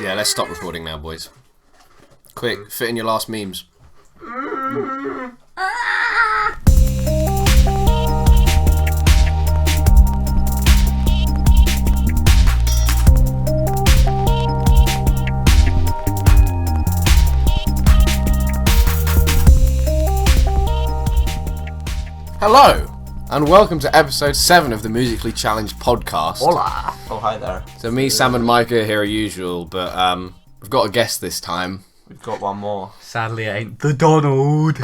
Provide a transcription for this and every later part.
Yeah, let's stop recording now, boys. Quick, fit in your last memes. Hello, and welcome to episode 7 of the Musically Challenged podcast. Hola! Oh, hi there. So me, Sam and Mike are here as usual, but we've got a guest this time. We've got one more. Sadly, it ain't the Donald.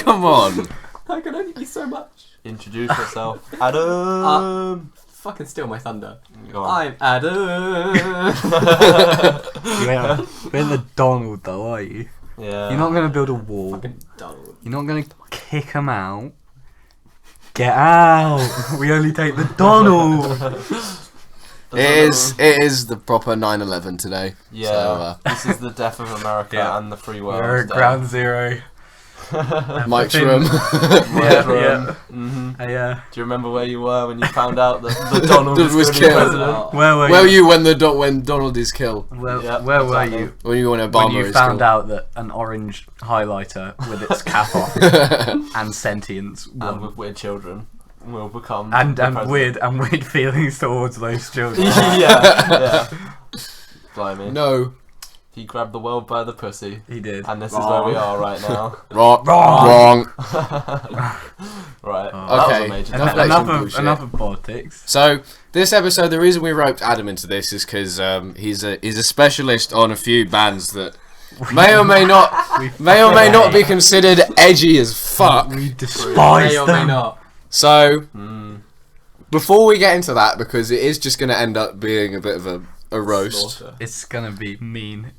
Come on. I can only be so much. Introduce yourself. Adam! Fucking steal my thunder. Go on. I'm Adam. You're the Donald, though, are you? Yeah. You're not going to build a wall. Fucking Donald. You're not going to kick him out. Get out! We only take the Donald. It is the proper 9/11 today. Yeah. So, This is the death of America Yeah. and the free world. We're at ground zero. Mike's Flipping- room. Yeah. Mm-hmm. Hey, Do you remember where you were when you found out that the Donald Was was going to be killed. president? Where were Where were you? you when Donald is killed? Where, Yeah, where were exactly. you When when Obama you is found killed? out that an orange highlighter with its cap off and sentience And won? with weird children will become And the president. weird feelings towards those children. yeah. Blimey. No. He grabbed the world by the pussy. He did. And this is where we are right now. Wrong. Right. Oh. Okay. That was a major Enough difference. of bullshit. Enough of politics. So this episode, the reason we roped Adam into this is because he's a specialist on a few bands that may or may not be considered edgy as fuck. We despise May or may them. not. So before we get into that, because it is just going to end up being a bit of a roast. Slaughter. It's gonna be mean.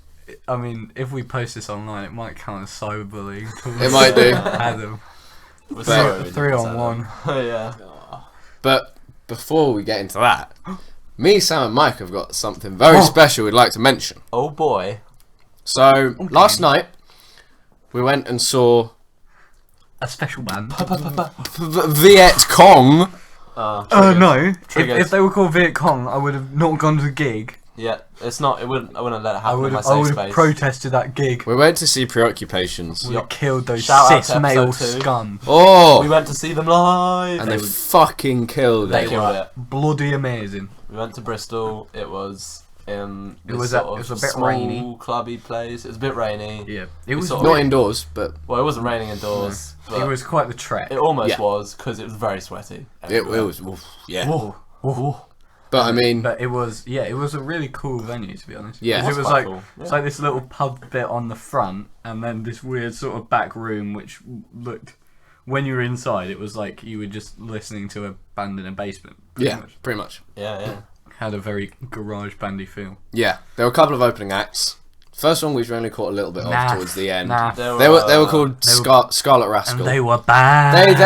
I mean, if we post this online, it might count as cyberbullying. It might do. Adam. We're But- sorry we did 3 this, on Adam. 1. Yeah. But before we get into that, me, Sam, and Mike have got something very special we'd like to mention. Oh boy. So last night we went and saw A special band. Viet Cong. No. Triggers. If they were called Viet Cong, I would have not gone to the gig. Yeah, it's not. I wouldn't let it I happen would in my have. safe space. Protested that gig. We went to see Preoccupations. We killed those Shout out cis to male episode 2. scum. Oh, We went to see them live. and they fucking killed They it. killed it. Bloody amazing. We went to Bristol. It was in It this was sort a- it of was a bit small, rainy. clubby place. It was a bit rainy. Yeah. It was. sort of- Not indoors, but Well, it wasn't raining indoors. But It was quite the trek. It almost Yeah. was because it was very sweaty. it was. Oof, yeah. Whoa. Whoa. But I mean, But it was, yeah, it was a really cool venue, to be honest. Yeah. 'Cause it That's was quite like, cool. it's like this little pub bit on the front, and then this weird sort of back room, which looked, when you were inside, it was like you were just listening to a band in a basement. pretty much. Yeah. Had a very garage bandy feel. Yeah, there were a couple of opening acts. First one we only caught a little bit Nah, of towards the end. nah. They were called they were- Scarlet Rascal. And they were bad.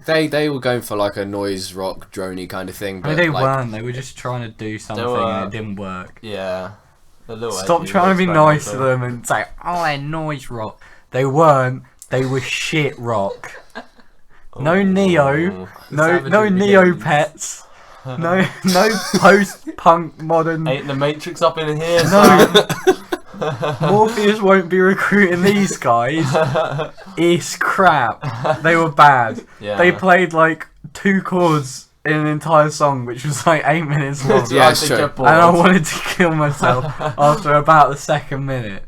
They were going for like a noise rock drony kind of thing. No, But they like, weren't. They were just trying to do something and it didn't work. Yeah. The little Stop edgy, trying to be experimental. nice to them and say, oh, they're noise rock. They weren't. They were shit rock. No Neo. No Savagery Neo begins. pets. No post-punk modern. Ain't the Matrix up in here? No. son? Morpheus won't be recruiting these guys. It's crap. They were bad. Yeah. They played like 2 chords in an entire song, which was like 8 minutes long. Yeah, I it's think true. you're And I bored. wanted to kill myself after about the second minute.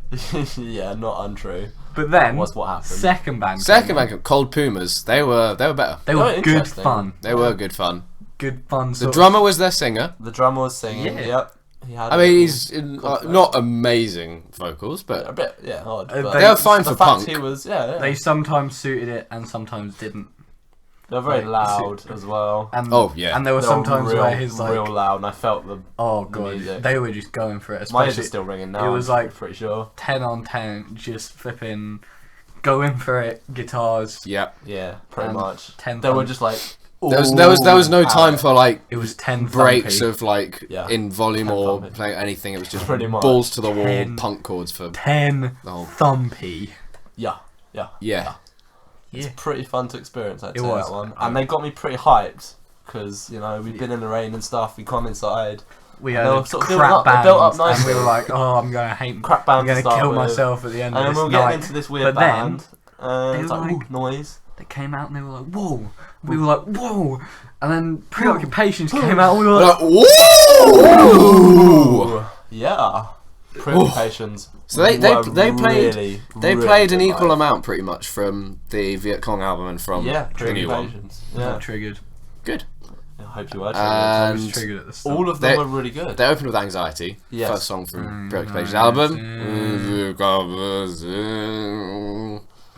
Yeah, not untrue. But then, What's what happened? second band. Second came on. band, Cold Pumas. They were better. They Oh, were good interesting. fun. They were good fun. Good fun. The drummer was their singer. The drummer was singing. Yeah. Yep. He had. I mean, he's not amazing vocals, a but bit, odd. They but were fine the for fact punk. He was, yeah. They sometimes suited it and sometimes didn't. They're very like, loud as well. And, Oh, yeah. And there were They were sometimes real, where his like, real loud, and I felt the. oh god, music. they were just going for it. My ears Especially are still ringing now. it was I'm like- pretty sure. 10 on 10, just flipping, going for it. Guitars. yeah. Yeah, pretty And much. 10 They were thump. just like. There was no time for like It was 10 breaks thumpy. of like Yeah. in volume 10 or thumpy. playing anything. It was just Pretty much. balls to the wall 10. punk chords for 10 the whole. thumpy. Yeah. Yeah. Yeah. Pretty fun to experience. I'd It say was. that one, and they got me pretty hyped because we've been in the rain and stuff. We come inside. we They had were a sort of built up- crap they built up band, and we nicely. were like, oh, I'm going to hate, Crap I'm band going to to start kill with. myself at the end And of then this we'll get night. into this weird But then, band. And it's they like, were ooh, noise. They came out and they were like, whoa. We were like, whoa. And then Preoccupations came out and we were like, Woo! Yeah. Preoccupations. So they were played really, they really played an good equal live. amount pretty much from the Viet Cong album and from Yeah, the new one. Preoccupations. I Yeah. triggered. Good. I hope you were. I was And triggered at the start. All of them They- were really good. they opened with Anxiety, Yes. first song from Preoccupations Mm, album.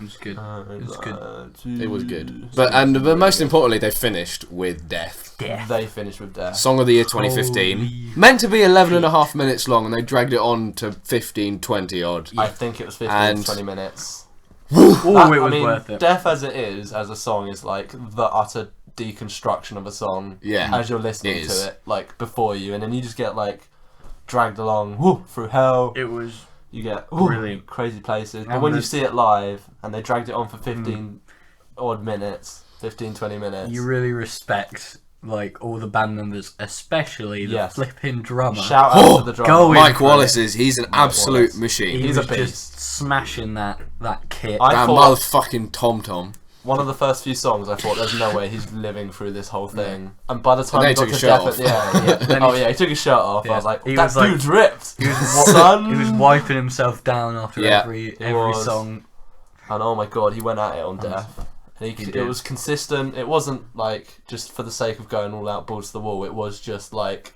It was good. It was good. It was good. But most importantly, they finished with Death. They finished with Death. Song of the year 2015. Holy Meant to be 11.5 minutes long, and they dragged it on to 15, 20 odd. I think it was 15 And- to 20 minutes. Oh, it was I mean, worth it. Death as it is, as a song, is like the utter deconstruction of a song. Yeah, As you're listening it is. to it, like before you, and then you just get like dragged along through hell. It was You get Brilliant. crazy places. But And when you the- see it live, and they dragged it on for 15 odd minutes, 15, 20 minutes. you really respect like all the band members, especially the Yes. flipping drummer. Shout out to the drummer. Go in. Mike Wallace he's an absolute Wallace. machine. He He's a was beast. just smashing that kit. I That thought motherfucking Tom Tom. one of the first few songs, I thought there's no way he's living through this whole thing. And by the time And he then got he to took Death his at the end, Then oh he- yeah, he took his shirt off. Yeah. I was like, He that was like- dude's ripped. He was Son. he was wiping himself down after Yeah. every was. song. And oh my god, he went at it on Death. And He it did. was consistent. It wasn't like just for the sake of going all out balls to the wall. It was just like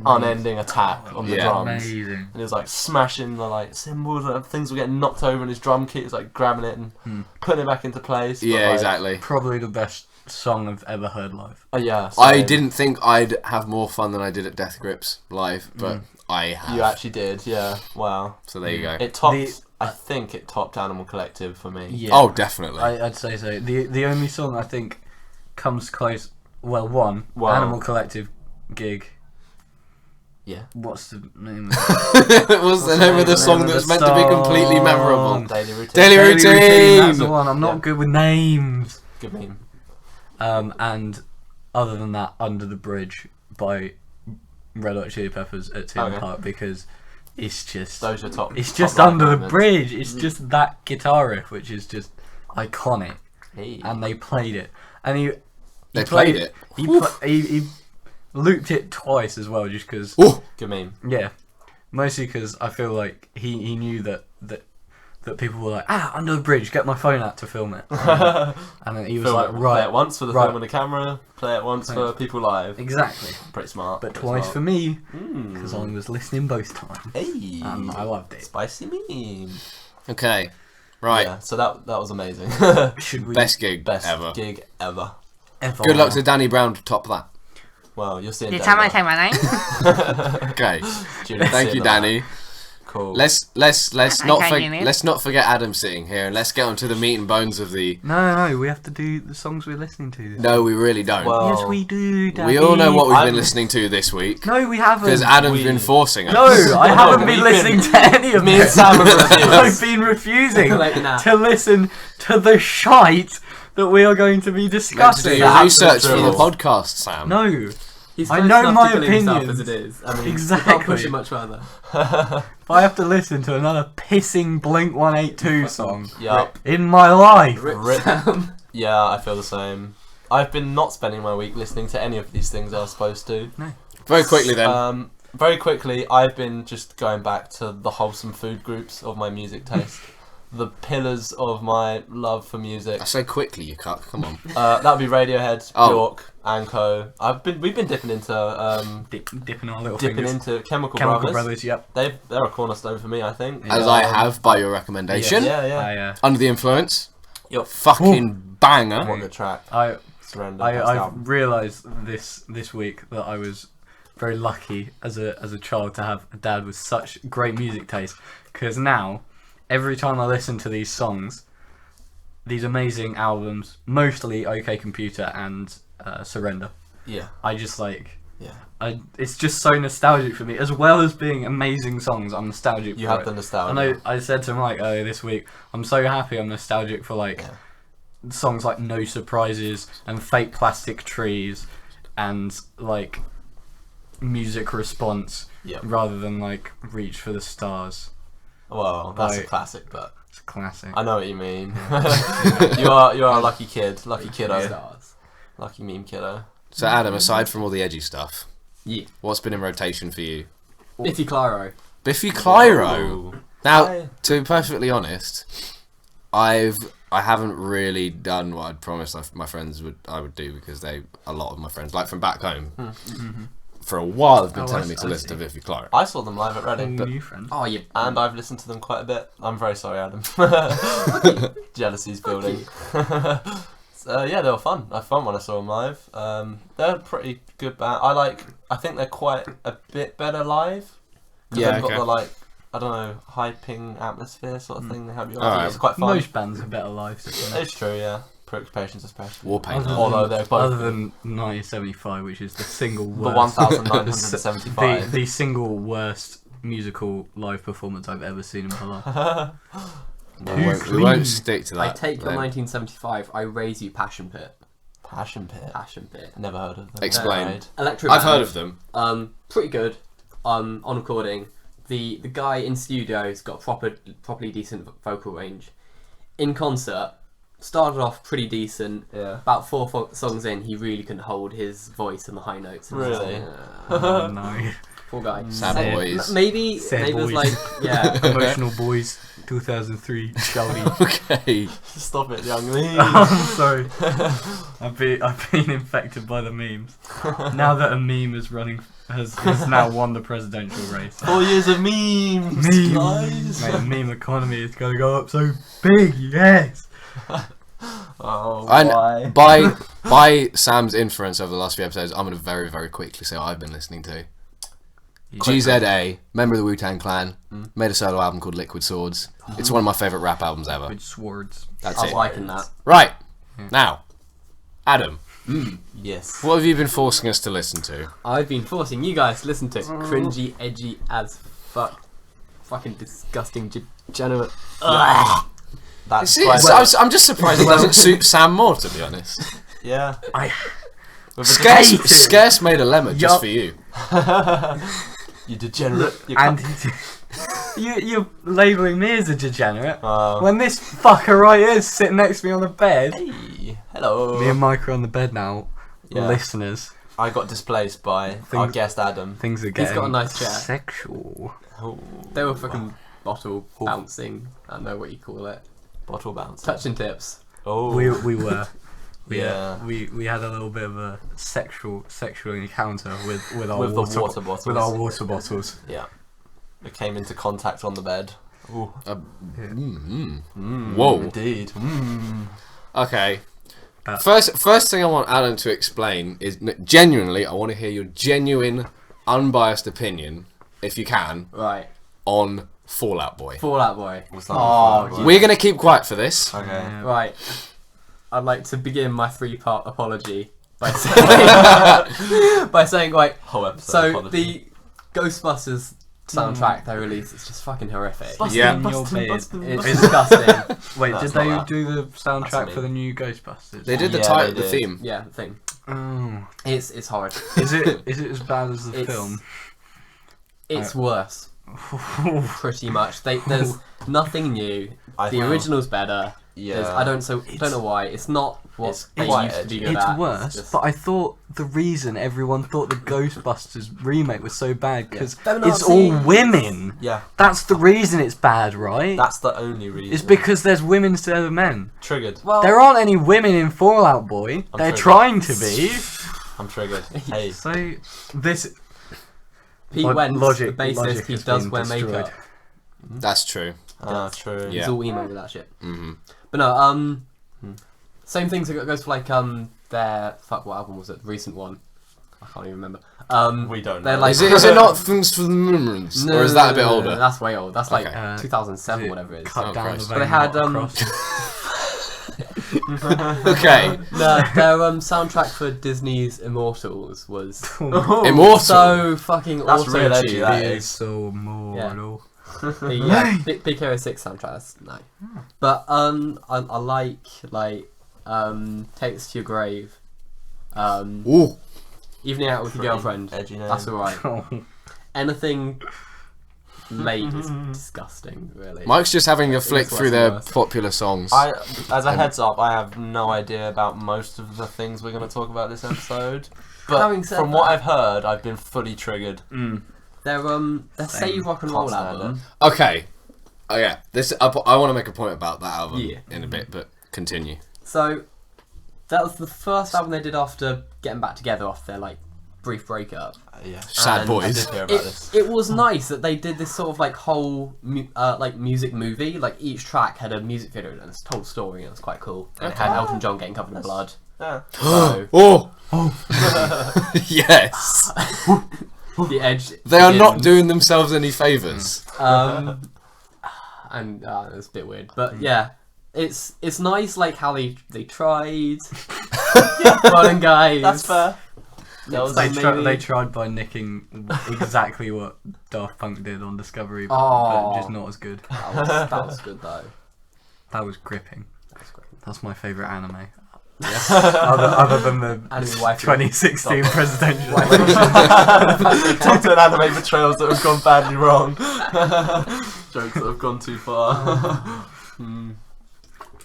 unending attack on the Yeah. drums. Amazing. And he was like smashing the like cymbals and things were getting knocked over and his drum kit was like grabbing it and putting it back into place. But, Yeah, like, exactly. Probably the best song I've ever heard live. Yeah. I same. didn't think I'd have more fun than I did at Death Grips live, but I have. You actually did, yeah. Wow. So there you go. It topped. The- I think it topped Animal Collective for me. Yeah. Oh, definitely. I'd say so. The only song I think comes close. Well, Wow. Animal Collective gig. Yeah. What's the name of it? It was the name of the song that was meant to be completely memorable. Daily routine. Daily Routine! That's the one. I'm not good with names. Good meme. And other than that, Under the Bridge by Red Hot Chili Peppers at Tim Okay. Park because it's just Those are top. it's top just right Under the moments. Bridge. It's just that guitar riff, which is just iconic. Hey. And they played it, and he They played it. He looped it twice as well, just because. Oh, Good meme. Yeah, mostly because I feel like he knew that people were like, Under the Bridge, get my phone out to film it, and then he was Film like, it. right, Play it once for the right. film and the camera. Play it once for people live. exactly, Pretty smart. but pretty twice smart. for me Mm. because I was listening both times, Hey. and I loved it. Spicy meme. okay. Right. Yeah. So that was amazing. Should we Best gig Best ever. gig ever. ever? Good luck to Danny Brown to top that. Well, you're seeing. You Denver. tell me say my name? Okay. Julie's Thank seeing you, that. Danny. Cool. Let's not Okay, Eunice. let's not forget Adam sitting here, and let's get onto the meat and bones of the. No, we have to do the songs we're listening to. No, we really don't. Well, Yes, we do. Daddy. we all know what we've I'm- been listening to this week No, we haven't. because Adam's We- been forcing us. No, I haven't been we've listening been- to any of me and this. Sam have reviewed I've this. been refusing Like that. to listen to the shite that we are going to be Meant to do discussing. your Absolute research for the dribble. podcast, Sam. No, He's I close know enough my to killing himself opinions. as it is. I mean, Exactly. You can't push it much further. if I have to listen to another pissing Blink 182 song Yeah. in my life, Rip. Sam. Yeah, I feel the same. I've been not spending my week listening to any of these things I was supposed to. Very quickly then. Very quickly, I've been just going back to the wholesome food groups of my music taste. The pillars of my love for music. I say quickly, you cuck. Come on. That would be Radiohead, Oh. Bjork, and Co. We've been dipping into dipping our little dipping fingers. into Chemical Chemical Brothers. Brothers, yep. They're a cornerstone for me, I think. As I have by your recommendation. Yeah. Under the Influence. Yup. Fucking banger. What a track. I Surrender. That's the I've album. realised this week that I was very lucky as a child to have a dad with such great music taste, because now every time I listen to these songs, these amazing albums, mostly OK Computer and Surrender, Yeah. I just like Yeah. it's just so nostalgic for me, as well as being amazing songs. I'm nostalgic You for have it. the nostalgia. I know I said to Mike earlier this week, I'm so happy I'm nostalgic for like songs like No Surprises and Fake Plastic Trees and like music response Yep. rather than like Reach for the Stars. Well, that's a Like- classic, but It's a classic. I know what you mean. you are a lucky kid, lucky kiddo, Stars. lucky meme kiddo. So Adam, aside from all the edgy stuff, Yeah. what's been in rotation for you? Biffy Clyro. Biffy Clyro. Ooh. Now, to be perfectly honest, I haven't really done what I'd promised my friends I would do, because a lot of my friends, like from back home, for a while have been telling me to listen to Biffy Clyro. I saw them live at All Reading, new friends. Oh, yeah. and I've listened to them quite a bit. I'm very sorry, Adam. Jealousy's building. So, yeah, they were fun. I had fun when I saw them live. They're a pretty good band. I think they're quite a bit better live. 'Cause Yeah, they've got okay. the like, I don't know, hyping atmosphere sort of thing. They have you. Alright. It's quite fun. Most bands are better live. To be honest. It's true, yeah. Preoccupations especially. Warpaint. Although they're both Other than 1975, which is the single the worst, 1975. the single worst musical live performance I've ever seen in my life. We won't stick to I that. take your then. 1975, I raise you Passion Pit. Passion Pit. Passion Pit. Never heard of them. Explain. Right. Electro I've band. heard of them. Pretty good. On recording. The guy in studio's got properly decent vocal range. In concert, started off pretty decent. Yeah. About 4 songs in, he really couldn't hold his voice in the high notes. And Really? Oh, no. Poor guy. Sad And boys. Maybe Sad it was boys. like, yeah. Emotional Boys 2003 shouty. Okay. Stop it, young me. I'm sorry. I've been infected by the memes. Now that a meme has now won the presidential race. 4 years of memes, Memes. guys. Mate, the meme economy is gonna go up so big, yes. Oh, And why? by Sam's inference over the last few episodes, I'm going to very, very quickly say what I've been listening to. GZA, member of the Wu-Tang Clan, made a solo album called Liquid Swords. It's one of my favourite rap albums ever. With swords. That's I was it. liking that. Right. Now, Adam, Yes. what have you been forcing us to listen to? I've been forcing you guys to listen to cringy, edgy as fuck. Fucking disgusting, degenerate. That's See, quite, I'm just surprised it doesn't suit Sam more, to be honest. yeah. With a Scarce made a lemon just for you. You degenerate. You And you're labelling me as a degenerate Um, when this fucker right here is sitting next to me on the bed. hey, hello. Me and Mike are on the bed now. Yeah. Listeners, I got displaced by our guest Adam. things are getting got a nice chair. sexual. Ooh, They were fucking bottle bouncing. I don't know what you call it. bottle bounce. Touching tips. Oh, We were. Yeah. We had a little bit of a sexual encounter with our With the water, water bottles. with our water bottles. Yeah. We came into contact on the bed. Ooh. Whoa. Indeed. Okay. Uh, First thing I want Alan to explain is genuinely, I want to hear your genuine, unbiased opinion, if you can, Right. on Fall Out Boy. Fallout Boy. What's that? Oh, We're going to keep quiet for this. Okay. Yeah. Right. I'd like to begin my 3-part apology by saying, right, Whole episode. so apology. the Ghostbusters soundtrack they released is just fucking horrific. Yeah. In your bed. It's It's- disgusting. Wait, That's did they not that. do the That's soundtrack me. for the new Ghostbusters? They did the Yeah, title, they the did. theme. Yeah, the thing. Oh. It's horrid. Is it as bad as the It's- film? It's worse. Pretty much. There's nothing new. I The found- original's better. Yeah. I don't know why. It's not what It's they quite used to be edgy. good It's at. worse, just- but I thought the reason everyone thought the Ghostbusters remake was so bad because Feminazis. it's all women. Yeah. That's the reason it's bad, right? That's the only reason. It's because there's women instead of men. Triggered. well, There aren't any women in Fallout Boy. I'm They're triggered. trying to be. I'm triggered. Hey. So this Pete Lo- Wentz, logic- the bassist, logic he has does been wear destroyed. makeup. That's true. True. Yeah. He's all emo with that shit. hmm But no, same things that goes for like their what album was it? The recent one. I can't even remember. We don't They're know. like- Is it not Things for the Memories? No, or is that a bit no, older? That's way old. That's like Okay. 2007, is it whatever it is. Cut Oh, down Christ. the But they vein, had, not crossed. Okay. No, their soundtrack for Disney's Immortals was Immortal. so fucking That's awesome. real edgy, that It is. is so mortal. The Big Hero 6 soundtrack. That's no. But I like Takes to Your Grave. Ooh. Evening out with your girlfriend. Edgy name. That's alright. Anything late is disgusting, really. Mike's just having a flick It's through worse their and worse. popular songs. As a heads up, I have no idea about most of the things we're going to talk about this episode. But Having said from what that- I've heard, I've been fully triggered. Their Save Rock and Roll Can't stand album. Okay. Oh yeah. This I want to make a point about that album Yeah. in a bit, but continue. So that was the first album they did after getting back together after their like brief breakup. Yeah. Sad And boys. I did hear about this. It was nice that they did this sort of like whole like music movie. Like each track had a music video and it's told story and it was quite cool. And it had Elton John getting covered in blood. Yeah. So Oh. Yes. the Edge. They are not begins. doing themselves any favors. And it's a bit weird, but yeah, it's nice like how they tried. Well done, guys. That's fair. That was They tried by nicking exactly what Daft Punk did on Discovery, but Oh. just not as good. That was good though. That was gripping. That's great. That's my favourite anime. other than the Anime wife. 2016 presidential Top 10 anime betrayals that have gone badly wrong. Jokes that have gone too far.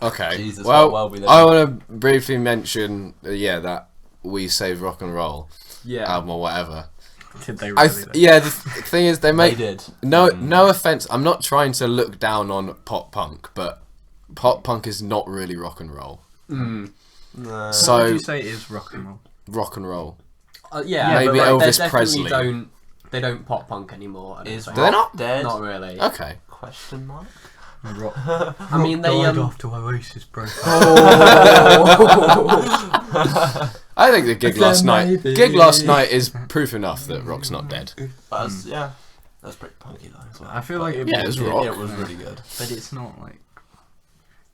Okay. Jesus, well, how well we live. I want to briefly mention, that We Save Rock and Roll Yeah. album or whatever. Did they really? though? Yeah, the thing is, they They make did. no offense. I'm not trying to look down on pop punk, but pop punk is not really rock and roll. No. What So would you say is rock and roll? rock and roll. Yeah, Maybe but, like, Elvis they Presley. definitely don't pop punk anymore. I don't Is think. Do they not? dead? Not really. Okay. Question mark? Rock. I mean, they died after Oasis broke up. I think the gig last night. Gig last night is proof enough that rock's not dead. That's, yeah. That's pretty punky though as well. I feel like Yeah, it was rock. It was really good. but it's not like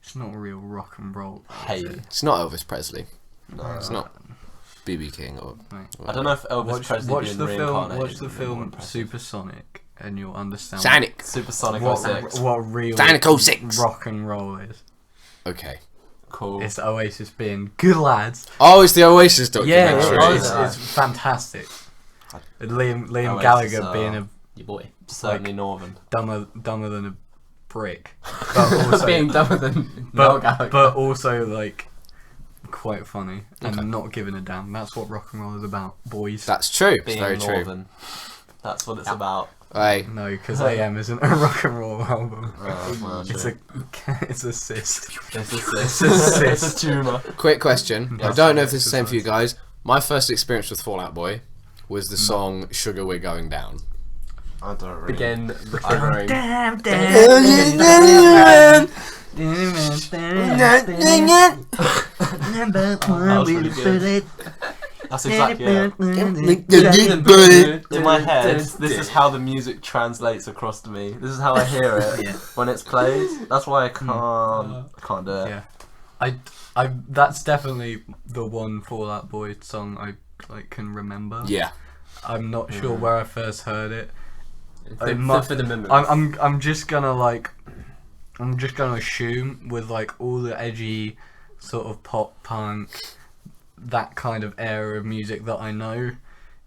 it's not real rock and roll. Hey. It's not Elvis Presley. No. It's not BB King or. I don't know if Elvis Presley Watch being the film. reincarnated Watch the would be more film impressive. Supersonic, and you'll understand Sonic. Supersonic what 06. what real Sonic 06. rock and roll is. Okay. Cool. It's Oasis being good lads. Oh, it's the Oasis Yeah, documentary. it's fantastic. Liam Oasis Gallagher are- being a Your boy. Certainly Northern. dumber than a brick, but also Being dumber than Noel Gallagher. but also like quite funny and Okay. not giving a damn. That's what rock and roll is about, boys. That's true. It's Being very true. Northern. That's what it's about. Hey, No, because AM isn't a rock and roll album. Well, It's true. it's a cyst. It's a It's a cyst. It's a tumour. quick question. I Yes. don't know if this is the same for you guys. My first experience with Fall Out Boy was the song "Sugar We're Going Down." I don't really. Again, recovering. That was really good. That's exactly it. In my head, this is how the music translates across to me. This is how I hear it Yeah. when it's played. That's why I can't do it. Yeah, I that's definitely the one Fall Out Boy song I like can remember. Yeah. I'm not sure where I first heard it. For the memories. I'm just gonna assume with like all the edgy sort of pop punk, that kind of era of music that I know,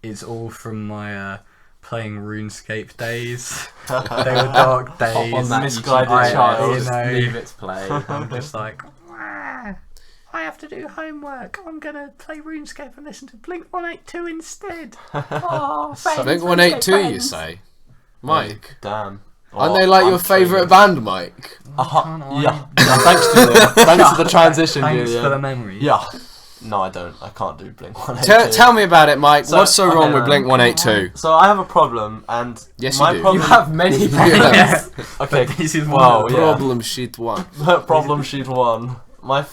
it's all from my playing RuneScape days. They were dark days. Pop on that Misguided I- child. you know, Leave it to play. I'm just like, "Wah, I have to do homework. I'm gonna play RuneScape and listen to Blink 182 instead." Oh, Blink 182, you say, Mike? Damn. Aren't they like your favourite band, Mike? Yeah. Thanks, Julian. Thanks for the transition, Thanks Julian. for the memory. Yeah. No, I don't. I can't do Blink 182. Tell me about it, Mike. So- What's so okay, wrong with then. Blink 182? So I have a problem, and Yes, my you do. problem. You have many Yeah. problems. Okay. But this is Wow, one. yeah. Problem sheet one. Problem sheet one. My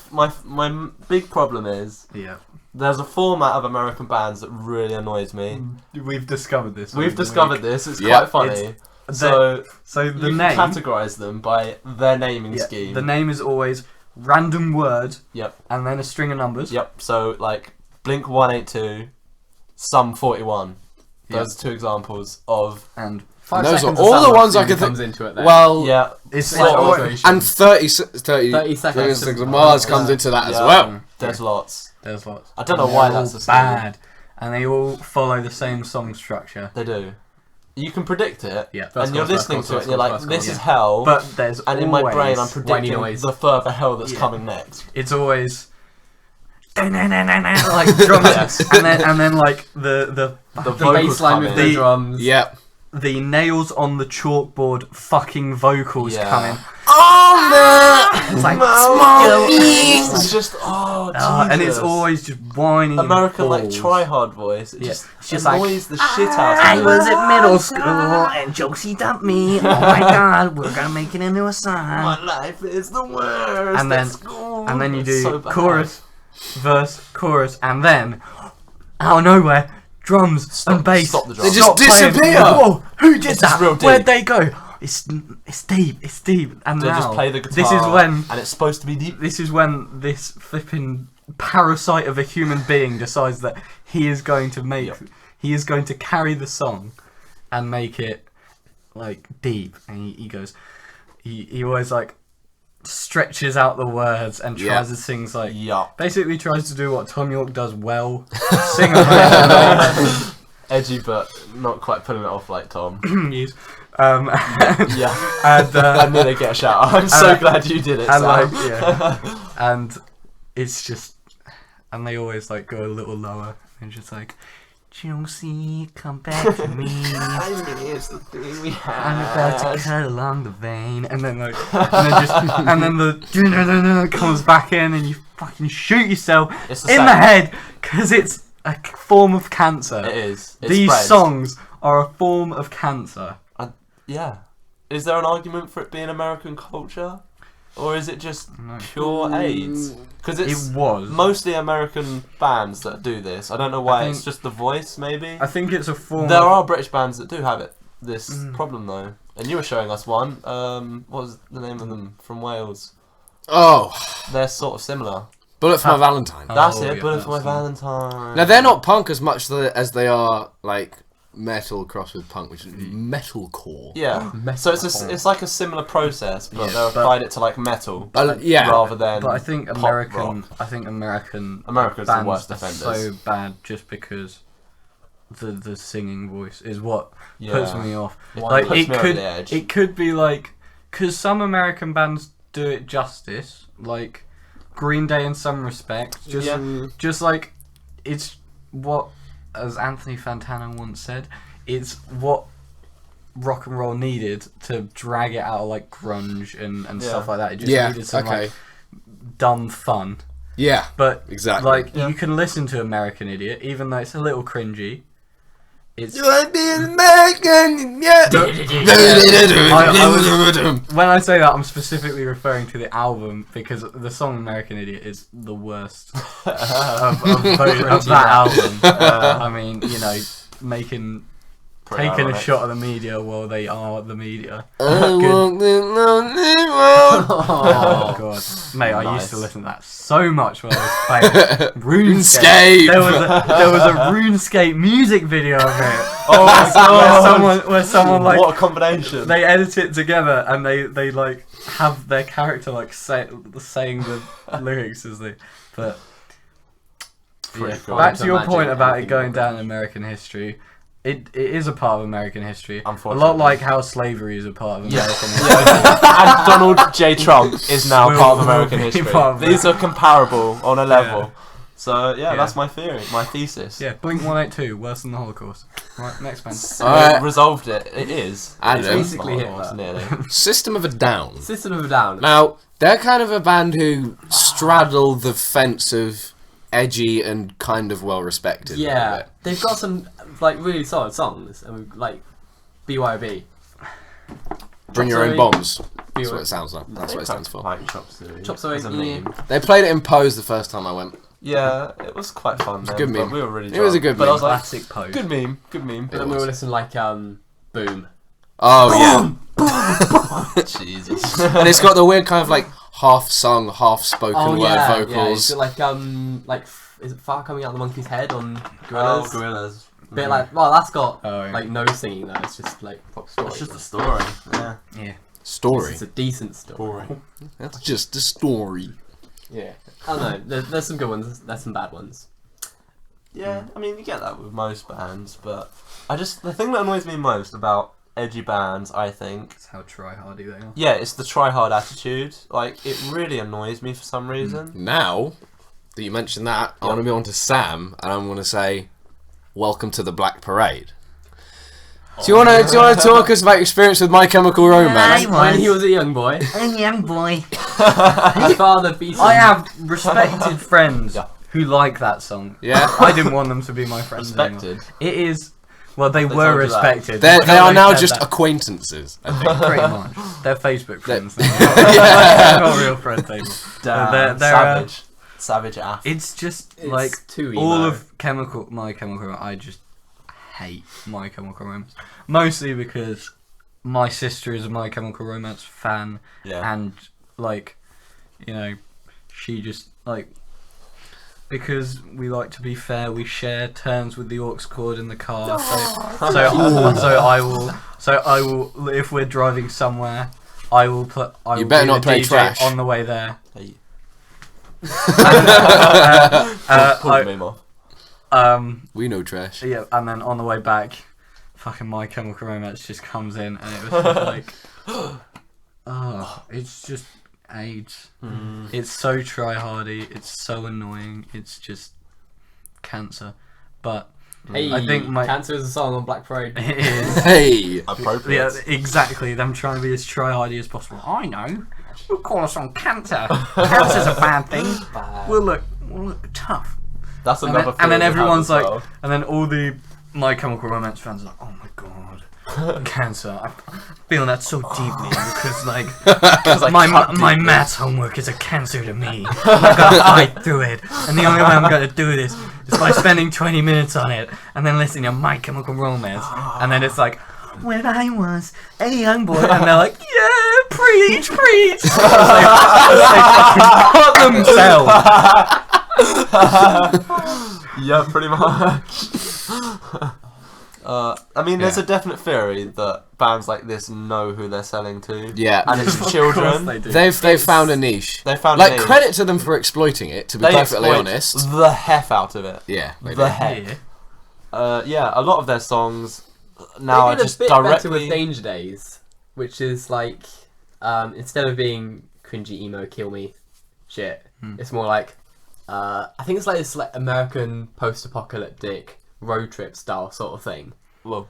big problem is Yeah. there's a format of American bands that really annoys me. We've discovered this. We've discovered this. It's Yeah. quite funny. It's- So So the you name. can categorize them by their naming Yeah, scheme. the name is always random word. Yep. And then a string of numbers. Yep. So like Blink 182, Sum 41. Yep. Those are two examples of And 5 Those are seconds all of the silence ones I usually could comes into it then. Well, yeah. it's Sort of. always, and 30 seconds seconds of Mars comes into that as Yeah. well. There's lots. there's lots. I don't know And why they're that's all a scheme. bad. and they all follow the same song structure. They do. You can predict it, Yeah. and you're listening to it, and you're like, this is yeah. hell. But there's and always in my brain, I'm whiny predicting noise. the further hell that's Yeah. coming next. it's always like drums, Yes. and then like the The The vocals bass line come with in. the The- drums. Yep. the nails on the chalkboard fucking vocals Yeah. coming. It's like It's just and it's Jesus. always just whiny. American like balls. try hard voice. It Yeah. just It's just like, annoys the shit out I of me. was at middle school and Josie dumped me. Oh my god, we're gonna make it into a song. My life is the worst. And then- at school. And then you It's do so bad. chorus, verse, chorus, and then out of nowhere, drums and bass. Stop the drums. They just playing. disappear. Whoa, who did It's that? real deep. Where'd they go? It's deep. It's deep. And They now just play the guitar. this is when and it's supposed to be deep. this is when this flipping parasite of a human being decides that he is going to make, Yep. he is going to carry the song and make it like deep. And he goes, he always like stretches out the words and tries to sing like Yup. basically tries to do what Tom York does well, sing a Edgy, but not quite pulling it off like Tom. use. Yeah. And I nearly get a shout out. I'm so glad you did it, and Sam. like yeah, and it's just, and they always like go a little lower and just like, Josie, come back to me. I miss the thing we I'm about had. to cut along the vein, and then like, and then the comes back in, and you fucking shoot yourself It's in the the same. head because it's a form of cancer. It is. It These spreads. songs are a form of cancer. Yeah. Is there an argument for it being American culture? Or is it just No. pure AIDS? Because it's It was. mostly American bands that do this. I don't know why. think- It's just the voice, maybe. I think it's a form. There of, are British bands that do have it. This Mm. problem though, and you were showing us one. What was the name of them from Wales? Oh, They're sort of similar. Bullet for My Valentine. Oh, That's yeah, it. Bullet for my that's the one. Valentine. Now they're not punk as much as they are like metal crossed with punk, which is metalcore. Yeah. So it's like a similar process, but Yeah, they but- applied it to like metal Yeah. rather than. But I think pop American, rock. I think American America's the bands worst are offenders. so bad just because the singing voice is what Yeah. puts me off. It Like puts it me over could, the edge. it could be like, because some American bands do it justice, like Green Day in some respects. Just, Yeah. just like it's what, as Anthony Fantano once said, it's what rock and roll needed to drag it out of like grunge and stuff like that. It just Yeah. needed some Okay. like dumb fun. Yeah. But Exactly. like Yeah. you can listen to American Idiot, even though it's a little cringy. It's You wanna be an American? Yeah. when I say that, I'm specifically referring to the album because the song American Idiot is the worst of that album. I mean, you know, taking a shot at the media while they are the media. I walk the lonely road. Oh god, mate! I used to Nice. listen to that so much when I was playing RuneScape. RuneScape. There was a RuneScape music video of it. Oh my god! where someone like What a combination! they edit it together and they like have their character like saying the lyrics as they. But Pretty yeah. cool. Back to your Imagine point about it anything going like down in that. American history. It is a part of American history. A Unfortunately. lot like how slavery is a part of Yeah. American history. And Donald J. Trump is now Will- part of American will be history. part of These are comparable on a level. Yeah. So yeah, Yeah. that's my theory, my thesis. Yeah, Blink 182, worse than the Holocaust. Right, next band. So Alright. resolved it. It is. Adam. It's Basically Holocaust, Hitler. nearly. System of a Down. System of a Down. Now they're kind of a band who straddle the fence of edgy and kind of well respected. Yeah, they've got some like really solid songs, and like BYOB. Bring your own Sorry. bombs. That's what it sounds like. That's what it stands for. Like Chop Suey. Chop Suey, as a yeah. meme. They played it in Pose the first time I went. Yeah, it was quite fun. Then, a good but meme. We were really It was a drunk. good But I meme. was like, Classic pose. good meme, good meme. But then we were listening like Boom. Oh yeah. Jesus. And it's got the weird kind of like half sung, half spoken Oh word yeah, yeah. vocals. Is it like is it fire coming out of the monkey's head on Oh, Gorillaz? Gorillas. Bit like well, that's got Oh, yeah. like no singing though. It's just like pop story. It's just a story. Yeah. Yeah. Story. It's a decent story. That's just a story. Yeah. I don't know. There's some good ones. There's some bad ones. Yeah, I mean, you get that with most bands, but the thing that annoys me most about edgy bands, I think, That's how try-hardy they are. yeah, it's the try-hard attitude. Like, it really annoys me for some reason. Now that you mentioned that, I want to be on to Sam, and I'm going to say, welcome to the Black Parade. Do you want to talk us about your experience with My Chemical Romance? When he was a young boy, A young boy. his father beat him. I have respected friends Yeah. who like that song. Yeah. I didn't want them to be my friends anymore. Respected. It is. Well, they They were told you that. respected. They because are they now said just that. acquaintances, I think. Pretty much. They're Facebook friends. Yeah. They're not real friends anymore. Damn, they're, savage. Savage ass. It's just It's like too all emo. of My Chemical Romance. I just hate My Chemical Romance. Mostly because my sister is a My Chemical Romance fan, Yeah. and like, you know, she just like, because we like to be fair, we share turns with the aux cord in the car. So I will if we're driving somewhere, I will put. I You will better be not the play DJ Trash. on the way there. Hey, pull the meme off. We know trash. Yeah, and then on the way back, fucking My Chemical Romance just comes in, and it was just like, oh, it's just AIDS. It's so try-hardy. It's so annoying. It's just cancer. But Hey, I think my Cancer is a song on Black Parade. it is. Hey! Appropriate. Yeah, exactly. Them trying to be as try-hardy as possible. I know. We'll call us on cancer. Cancer's a bad thing. We'll look tough. That's And another then, and then theory we have everyone's as like, well. and then all the My Chemical Romance fans are like, oh my god, cancer. I'm feeling that so deeply because like, my maths homework is a cancer to me. I've got to fight through it, and the only way I'm going to do this is by spending 20 minutes on it and then listening to My Chemical Romance, and then it's like, when I was a young boy, and they're like, yeah, preach, preach. they fucking cut themselves. Yeah, pretty much. I mean, there's a definite theory that bands like this know who they're selling to. Yeah. And it's Of course children. they do. They've found a niche. They found Like, a niche. credit to them for exploiting it, to be They perfectly exploit honest. the hef out of it. Yeah, they The do. heck. Yeah. Yeah, a lot of their songs now They are did just a bit better with directly. Danger Days, which is like, instead of being cringy emo kill me shit, it's more like, I think it's like this like American post-apocalyptic road trip style sort of thing. Well,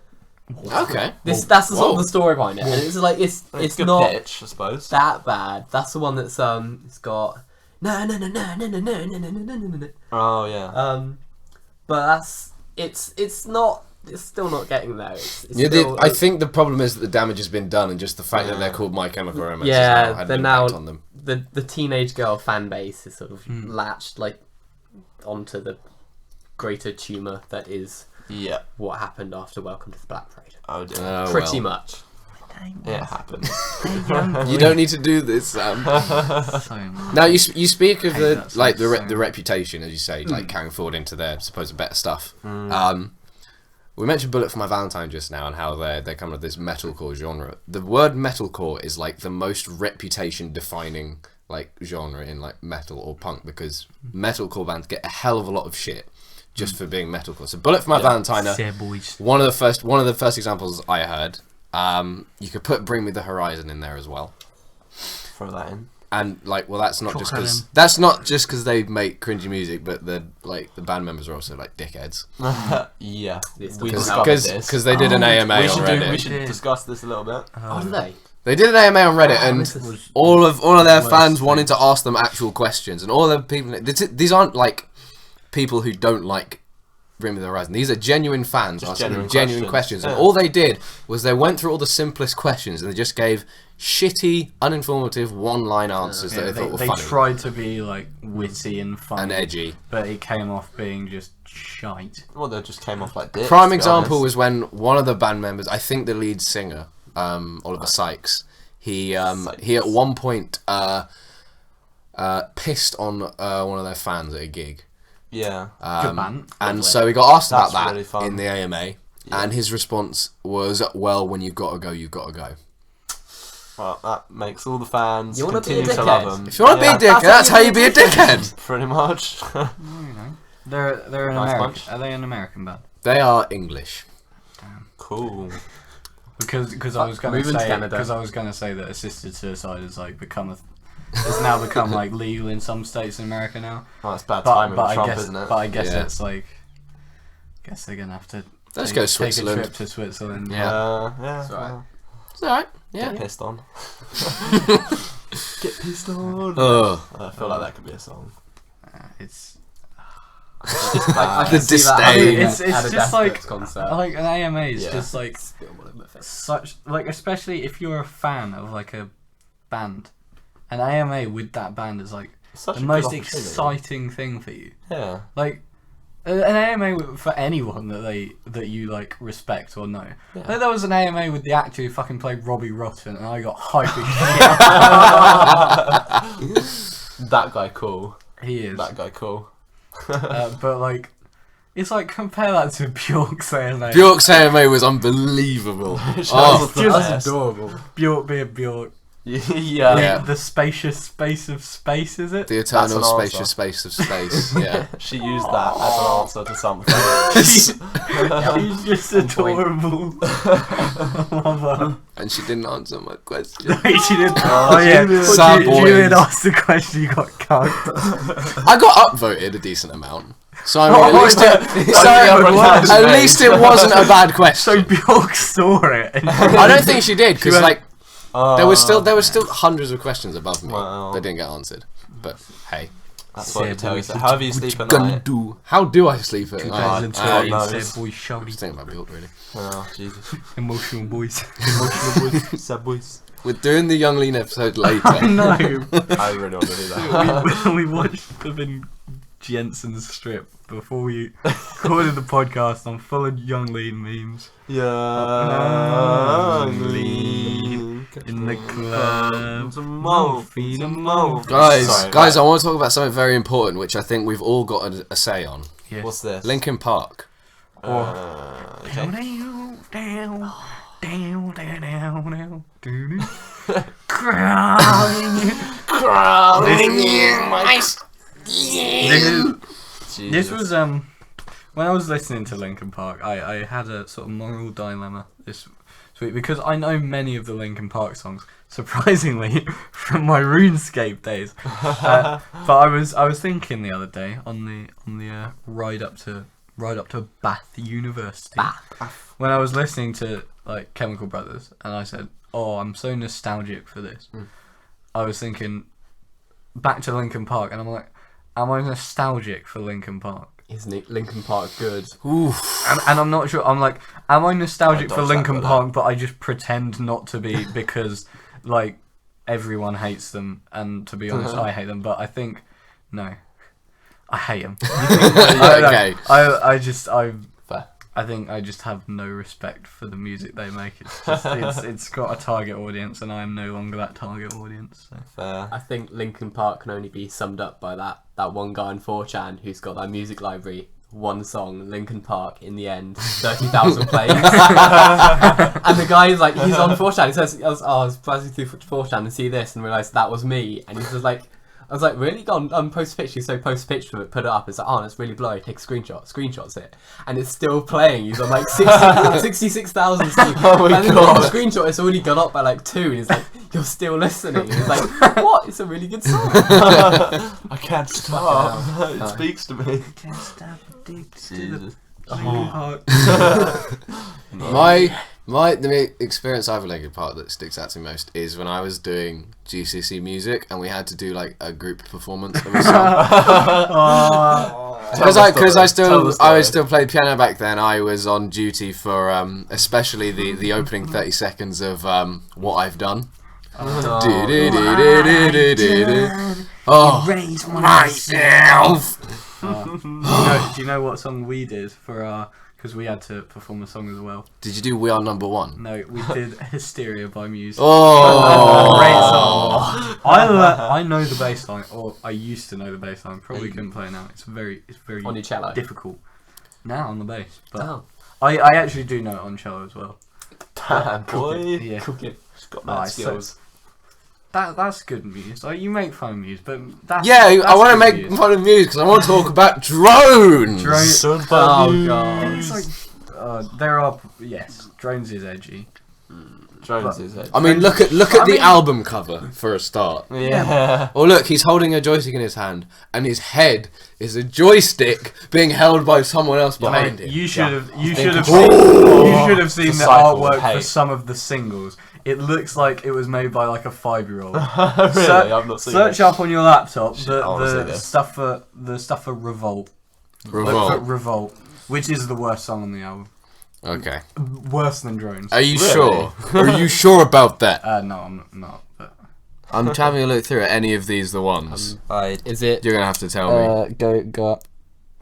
Okay. That's the sort Whoa. of the story behind it, and it's like it's good not pitch, I suppose. that bad. That's the one that's it's got no. Oh yeah. But it's not. It's still not getting there. It's Yeah, still, I think the problem is that the damage has been done, and just the fact that they're called My Chemical Romance Yeah, has now had they're an now- impact on them. the teenage girl fan base is sort of latched like onto the greater tumor that is Yeah. what happened after Welcome to the Black Parade. Oh dear. Oh, Pretty well. much. It happens. You don't need to do this, Sam. So much. Now you speak of Hate the that like song so the much. reputation, as you say, like carrying forward into their supposed better stuff. We mentioned Bullet for My Valentine just now, and how they're kind of this metalcore genre. The word metalcore is like the most reputation defining like genre in like metal or punk, because metalcore bands get a hell of a lot of shit just for being metalcore. So Bullet for My Valentine, Yeah, boys. one of the first examples I heard. You could put Bring Me the Horizon in there as well. Throw that in. And like, well, that's not Chalk just because they make cringy music, but the band members are also like dickheads Yeah. It's We the- discovered this. because they did an AMA We on should Reddit. we should discuss this a little bit. Oh, did they? They did an AMA on Reddit, and this is- all of their worst fans thing. wanted to ask them actual questions, and all the people. These aren't like people who don't like Bring Me the Horizon. These are genuine fans Just asking them genuine genuine questions. questions. And all they did was they went through all the simplest questions, and they just gave shitty, uninformative, one-line answers that Yeah, they thought were they funny tried to be like witty and funny, and edgy. but it came off being just shite. Well, they just came off like this. Prime example was when one of the band members, I think the lead singer, Oliver Sykes, he at one point pissed on one of their fans at a gig. Yeah. Good band. And so he got asked about That's that really fun. in the AMA, and his response was, "Well, when you've got to go, you've got to go." Well, that makes all the fans You wanna be a continue to dickhead? love them. If you want to be a dickhead, that's how you be a dickhead. Pretty much. You know, They're an Nice American. bunch. Are they an American band? They are English. Cool. Because I was gonna Moving to say Canada. that assisted suicide has like has now become like legal in some states in America now. Oh, that's bad But timing with I Trump, guess isn't it? but I guess Yeah. it's like. Guess they're gonna have to. Let's take, go Take a Switzerland. trip to Switzerland. Yeah. Yeah. It's alright. It's alright. Yeah. Get pissed on. Get pissed on. Oh, I feel like that could be a song. It's I The can see that disdain. happening It's at a just Death like- Grips concert. like an AMA is Yeah. just like Spit all over my face. such like especially if you're a fan of like a band, an AMA with that band is like Such the a most good opportunity. exciting thing for you. Yeah. Like an AMA for anyone that you like respect or know. Yeah. Like, there was an AMA with the actor who fucking played Robbie Rotten, and I got hype as That guy cool. shit. He is, That guy cool. but like. It's like compare that to Bjork's AMA. Bjork's AMA was unbelievable. That's Oh, the That's best. adorable. Bjork being Bjork. Yeah. Yeah. The spacious space of space, is it? the eternal That's an spacious answer. space of space. Yeah. She used that as an answer to something. She's just On point. adorable. Love her. And she didn't answer my question. She did. Oh, Oh yeah, Sad boys. Julian asked the question. You got cucked. I got upvoted a decent amount. So I mean, Oh, at least yeah. at least it wasn't a bad So question. Bjork saw it. And I don't think she did because went- like there was still hundreds of questions above me Wow. that didn't get answered. But hey, That's what you Said tell boy, yourself. However you sleep at gonna night. do? How do I sleep at night? 2020 knows. said boy I was shouty. thinking about Bjork really. Oh, Jesus. Emotional boys. Emotional boys. Sad boys. We're doing the Young Lean episode I later. know. I really want to do that. we watched Flippin' Jensen's strip before we recorded the podcast. I'm full of Young Lean memes. Young Lean in the club. Guys, Sorry, guys, I want to talk about something very important, which I think we've all got a say on. Yes. What's this? Linkin Park. Okay. This was when I was listening to Linkin Park, I had a sort of moral dilemma this week because I know many of the Linkin Park songs, surprisingly, from my RuneScape days. But I was thinking the other day on the ride up to Bath University when I was listening to like Chemical Brothers, and I said, "Oh, I'm so nostalgic for this." I was thinking back to Linkin Park, and I'm like, am I nostalgic for Linkin Park? Isn't Linkin Park good? Oof. And I'm not sure. I'm like, am I nostalgic I for dodged that Linkin with Park, but I just pretend not to be because like everyone hates them, and to be honest, I hate them. But I think no, I hate them. Okay. Fair. I think I just have no respect for the music they make. It's got a target audience, and I am no longer that target audience. So. Fair. I think Linkin Park can only be summed up by that one guy on 4chan who's got that music library, one song, Linkin Park, in the end, 30,000 plays. And the guy is like, he's on 4chan, he says, I was browsing through 4chan and see this and realised that was me. And he's just like, I was like, really? Go on, post a picture. So post a picture of it, put it up. It's like, oh, it's really blurry. Take a screenshot. Screenshots it. And it's still playing. He's on like 66,000. Oh my and then God. the screenshot, it's already gone up by like 2. And he's like, you're still listening. And he's like, what? It's a really good song. I can't stop. Fucking hell. It speaks to me. Can't stop addicted Jesus. The experience I've with Linkin Park that sticks out to me most is when I was doing GCSE music and we had to do like a group performance of a song. Because I still played piano back then. I was on duty for especially the opening 30 seconds of What I've Done. Oh, Raise myself. Do you know what song we did for our? Because we had to perform a song as well. Did you do We Are Number One? No, we did Hysteria by Muse. Oh, Great song. I know the bass line, or I used to know the bass line. Probably couldn't play it now. It's very On your cello? difficult. Now on the bass, but Oh. I actually do know it on cello as well. Damn, boy. Yeah. Cooking. She's got Oh, mad it's so- skills. that's good Muse. Like, you make fun of Muse, but that's Yeah, that's I want to good make Muse. fun of Muse because I want to talk about drones. Drones. Oh god. It's like, there are Drones is edgy. Drones is edgy. I mean, look at the album cover for a start. Yeah. Oh look, he's holding a joystick in his hand, and his head is a joystick being held by someone else behind him. You should have seen The the cycle of artwork for hate. some of the singles. It looks like it was made by like a 5-year-old. Really? I've not seen Search it. up on your laptop I wanna see the this. stuff for Revolt. Revolt. Like, for Revolt, which is the worst song on the album. Okay. Worse than Drones. Are you Really? sure? Are you sure about that? No, I'm not. But I'm having a look through it. Any of these the ones? Is it? You're gonna have to tell me. go up.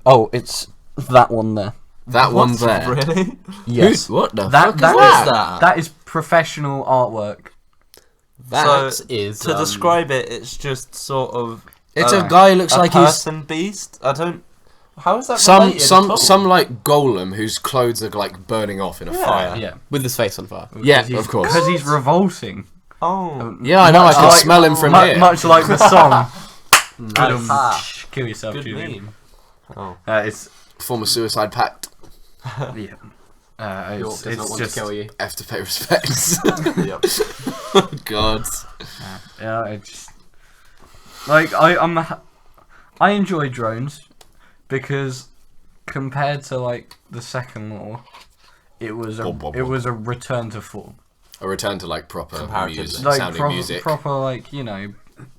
Oh, it's that one there. That one's there. Really? Who's, what the That fuck is that that? is that. That is professional artwork. That So, is To describe it, it's just sort of It's a guy who looks a like he's person beast. I don't. How is that some related at all? some like golem whose clothes are like burning off in a Yeah. fire. Yeah, with his face on fire. Yeah, of course. Because he's revolting. Oh. Yeah, I know. I can Much smell him from here. Much like the song. Nice. Kill yourself, Good Julian. meme. Oh. It's Form a suicide pact. yeah. York does not It's want just to kill you. Have to pay respects. Yep. Oh God. yeah. It's like I enjoy Drones because compared to like the second law, it was a return to form. A return to like proper Comparatively. music, Like sounding music. proper like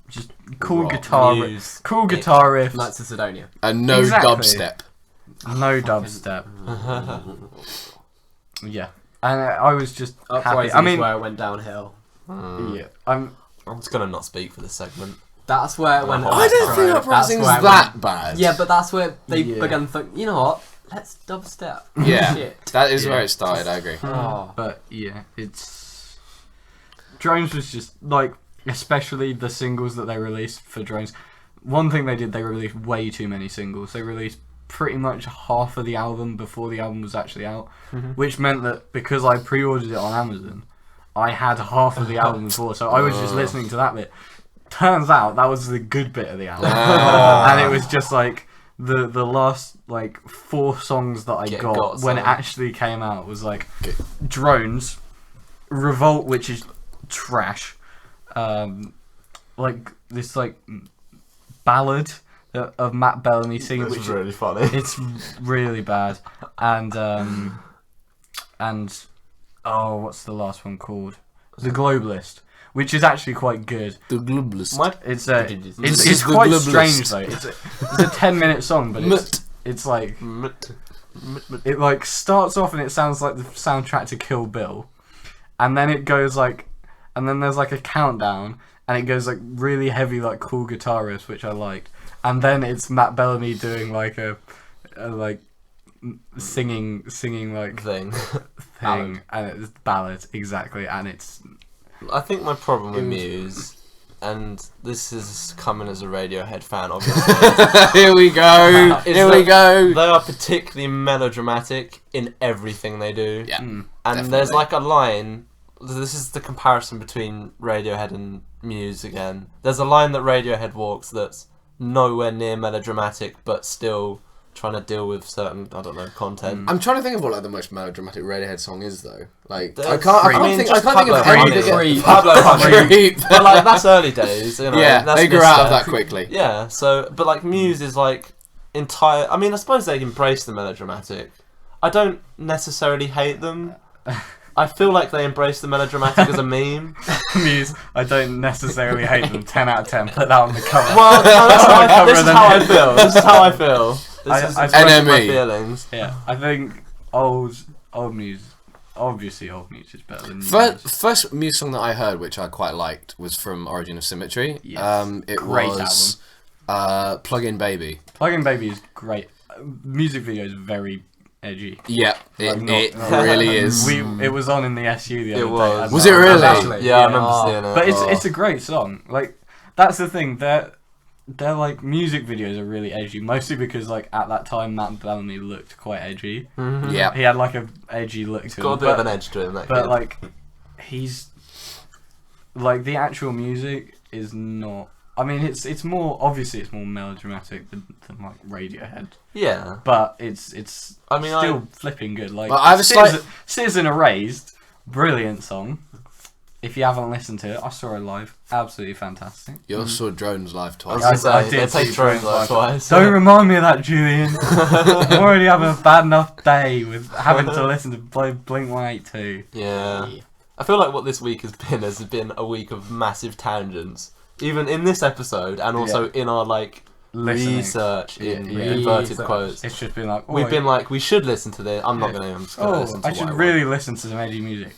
just cool Rock, guitar, Muse, cool guitar riffs, Knights of Sidonia. And no Exactly. dubstep. no dubstep. Yeah, and I was just happy. Uprising I mean, is where it went downhill. yeah, I'm I'm just gonna not speak for this segment. That's where it went. I I don't right. think That's Uprising's where it that went- bad. Yeah, but that's where they Yeah. began to think. You know what? Let's dubstep. Yeah. Shit. That is Yeah. where it started. I agree. Oh. but yeah, it's Drones was just like, especially the singles that they released for Drones. One thing they did, they released way too many singles. They released pretty much half of the album before the album was actually out, which meant that because I pre-ordered it on Amazon, I had half of the album before, so I was just listening to that bit. Turns out that was the good bit of the album, and it was just like the last like 4 songs that I got when it actually came out was like Drones, Revolt, which is trash, like this like ballad of Matt Bellamy singing, It's which really funny. it's really bad, and oh, what's the last one called? The Globalist, which is actually quite good. The globalist. It's This it's is the quite Globalist. strange though. It's a 10-minute song, but it's like it like starts off and it sounds like the soundtrack to Kill Bill, and then it goes like, and then there's like a countdown, and it goes like really heavy like cool guitar riffs, which I liked, and then it's Matt Bellamy doing like a like singing like thing. thing, and it's ballad exactly, and it's I think my problem with Muse, and this is coming as a Radiohead fan, obviously, Here we go. is Here we that go. They are particularly melodramatic in everything they do. Yeah. And definitely. there's like a line. This is the comparison between Radiohead and Muse again. There's a line that Radiohead walks that's nowhere near melodramatic, but still trying to deal with certain, I don't know, content. I'm trying to think of what like the most melodramatic Radiohead song is though. Like I There's- can't. I I can't mean, think. I just can't think of Pablo any Honey. bigger. Pablo Honey. Creep. But like that's early days, you know. Yeah, that's they grew Mr. out of that quickly. Yeah, so but like Muse is like entire. I mean, I suppose they embrace the melodramatic. I don't necessarily hate them. I feel like they embrace the melodramatic as a meme. Muse. I don't necessarily hate them. 10 out of 10. Put that on the cover. Well, this is Cover how I them. feel. This is how I feel. I- This is I- expressing my NME. feelings. Yeah, I think old Muse. Obviously, old Muse is better than new First Muse song that I heard, which I quite liked, was from Origin of Symmetry. Yes. It Great was Plug In Baby. Plug-in Baby is great. Music video is very edgy. Yeah, it Like, not- really is. It was on in the SU the other It day. was. as Was well. it really? Actually, Yeah, I remember seeing it. But it's a great song. Like that's the thing. Their like music videos are really edgy, mostly because like at that time Matt Bellamy looked quite edgy. Yeah. He had like a edgy look to got a him. bit of an edge to him. That But kid. like he's like the actual music is not. I mean, it's more obviously it's more melodramatic than like Radiohead, Yeah. but it's I mean, still flipping good. Like But I have a slight- Citizen Erased, brilliant song. If you haven't listened to it, I saw it live. Absolutely fantastic. You also saw Drones live I twice. was gonna say, I did they take see drones Drones twice. Don't remind me of that, Julian. I'm already having a bad enough day with having to listen to Blink 182. Yeah. I feel like what this week has been a week of massive tangents. Even in this episode, and also in our like Listening. research in Yeah. inverted Research. quotes. It's just been like, We've been like, we should listen to this. I'm not Yeah. going to. I'm just going to oh, listen to I should what really want. listen to some Edgy music.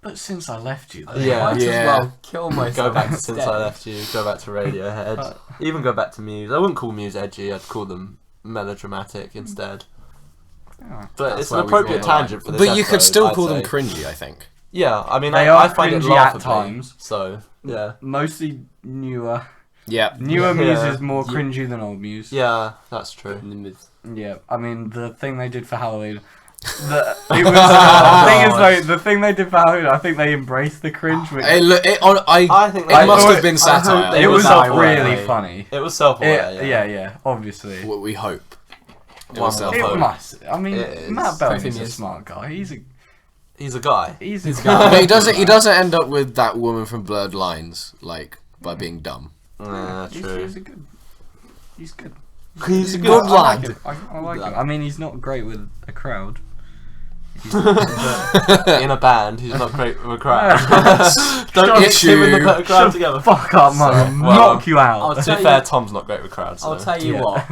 But since I left you, though, Yeah. Might as well kill myself. Go back to instead. Since I Left You. Go back to Radiohead. Even go back to Muse. I wouldn't call Muse edgy. I'd call them melodramatic instead. Yeah. But That's it's an where we appropriate draw the line. tangent for this. But you could episode, still I'd call them say. cringy, I think. Yeah, I mean, They I are find it cringy at laughably. times. So yeah, Mostly newer. Yeah. Newer Muse Yeah. is more cringy than old Muse. yeah, that's true. Yeah, I mean the thing they did for Halloween. The thing is though, the thing they did for Halloween, I think they embraced the cringe. Which I I think it must thought- have been I hope satire. they it was self-aware. really funny. It was self-aware. Yeah, obviously. What we hope. It One was of It Self-aware. must. I mean, It is. Matt Bellamy's a Definitely is. smart guy. He's a guy. he's a He's guy. But he doesn't. He doesn't end up with that woman from Blurred Lines, like by being dumb. Yeah, true. He's a good. He's good. He's a I good like lad. him. I like Lad. him. I mean, he's not great with a crowd. In a band, he's not great with a crowd. Don't Shut mix him and the you. crowd together. Fuck up, man! Sorry. I'll Well, knock you out. To tell be you- fair, Tom's not great with crowds. I'll so. tell you Yeah. what.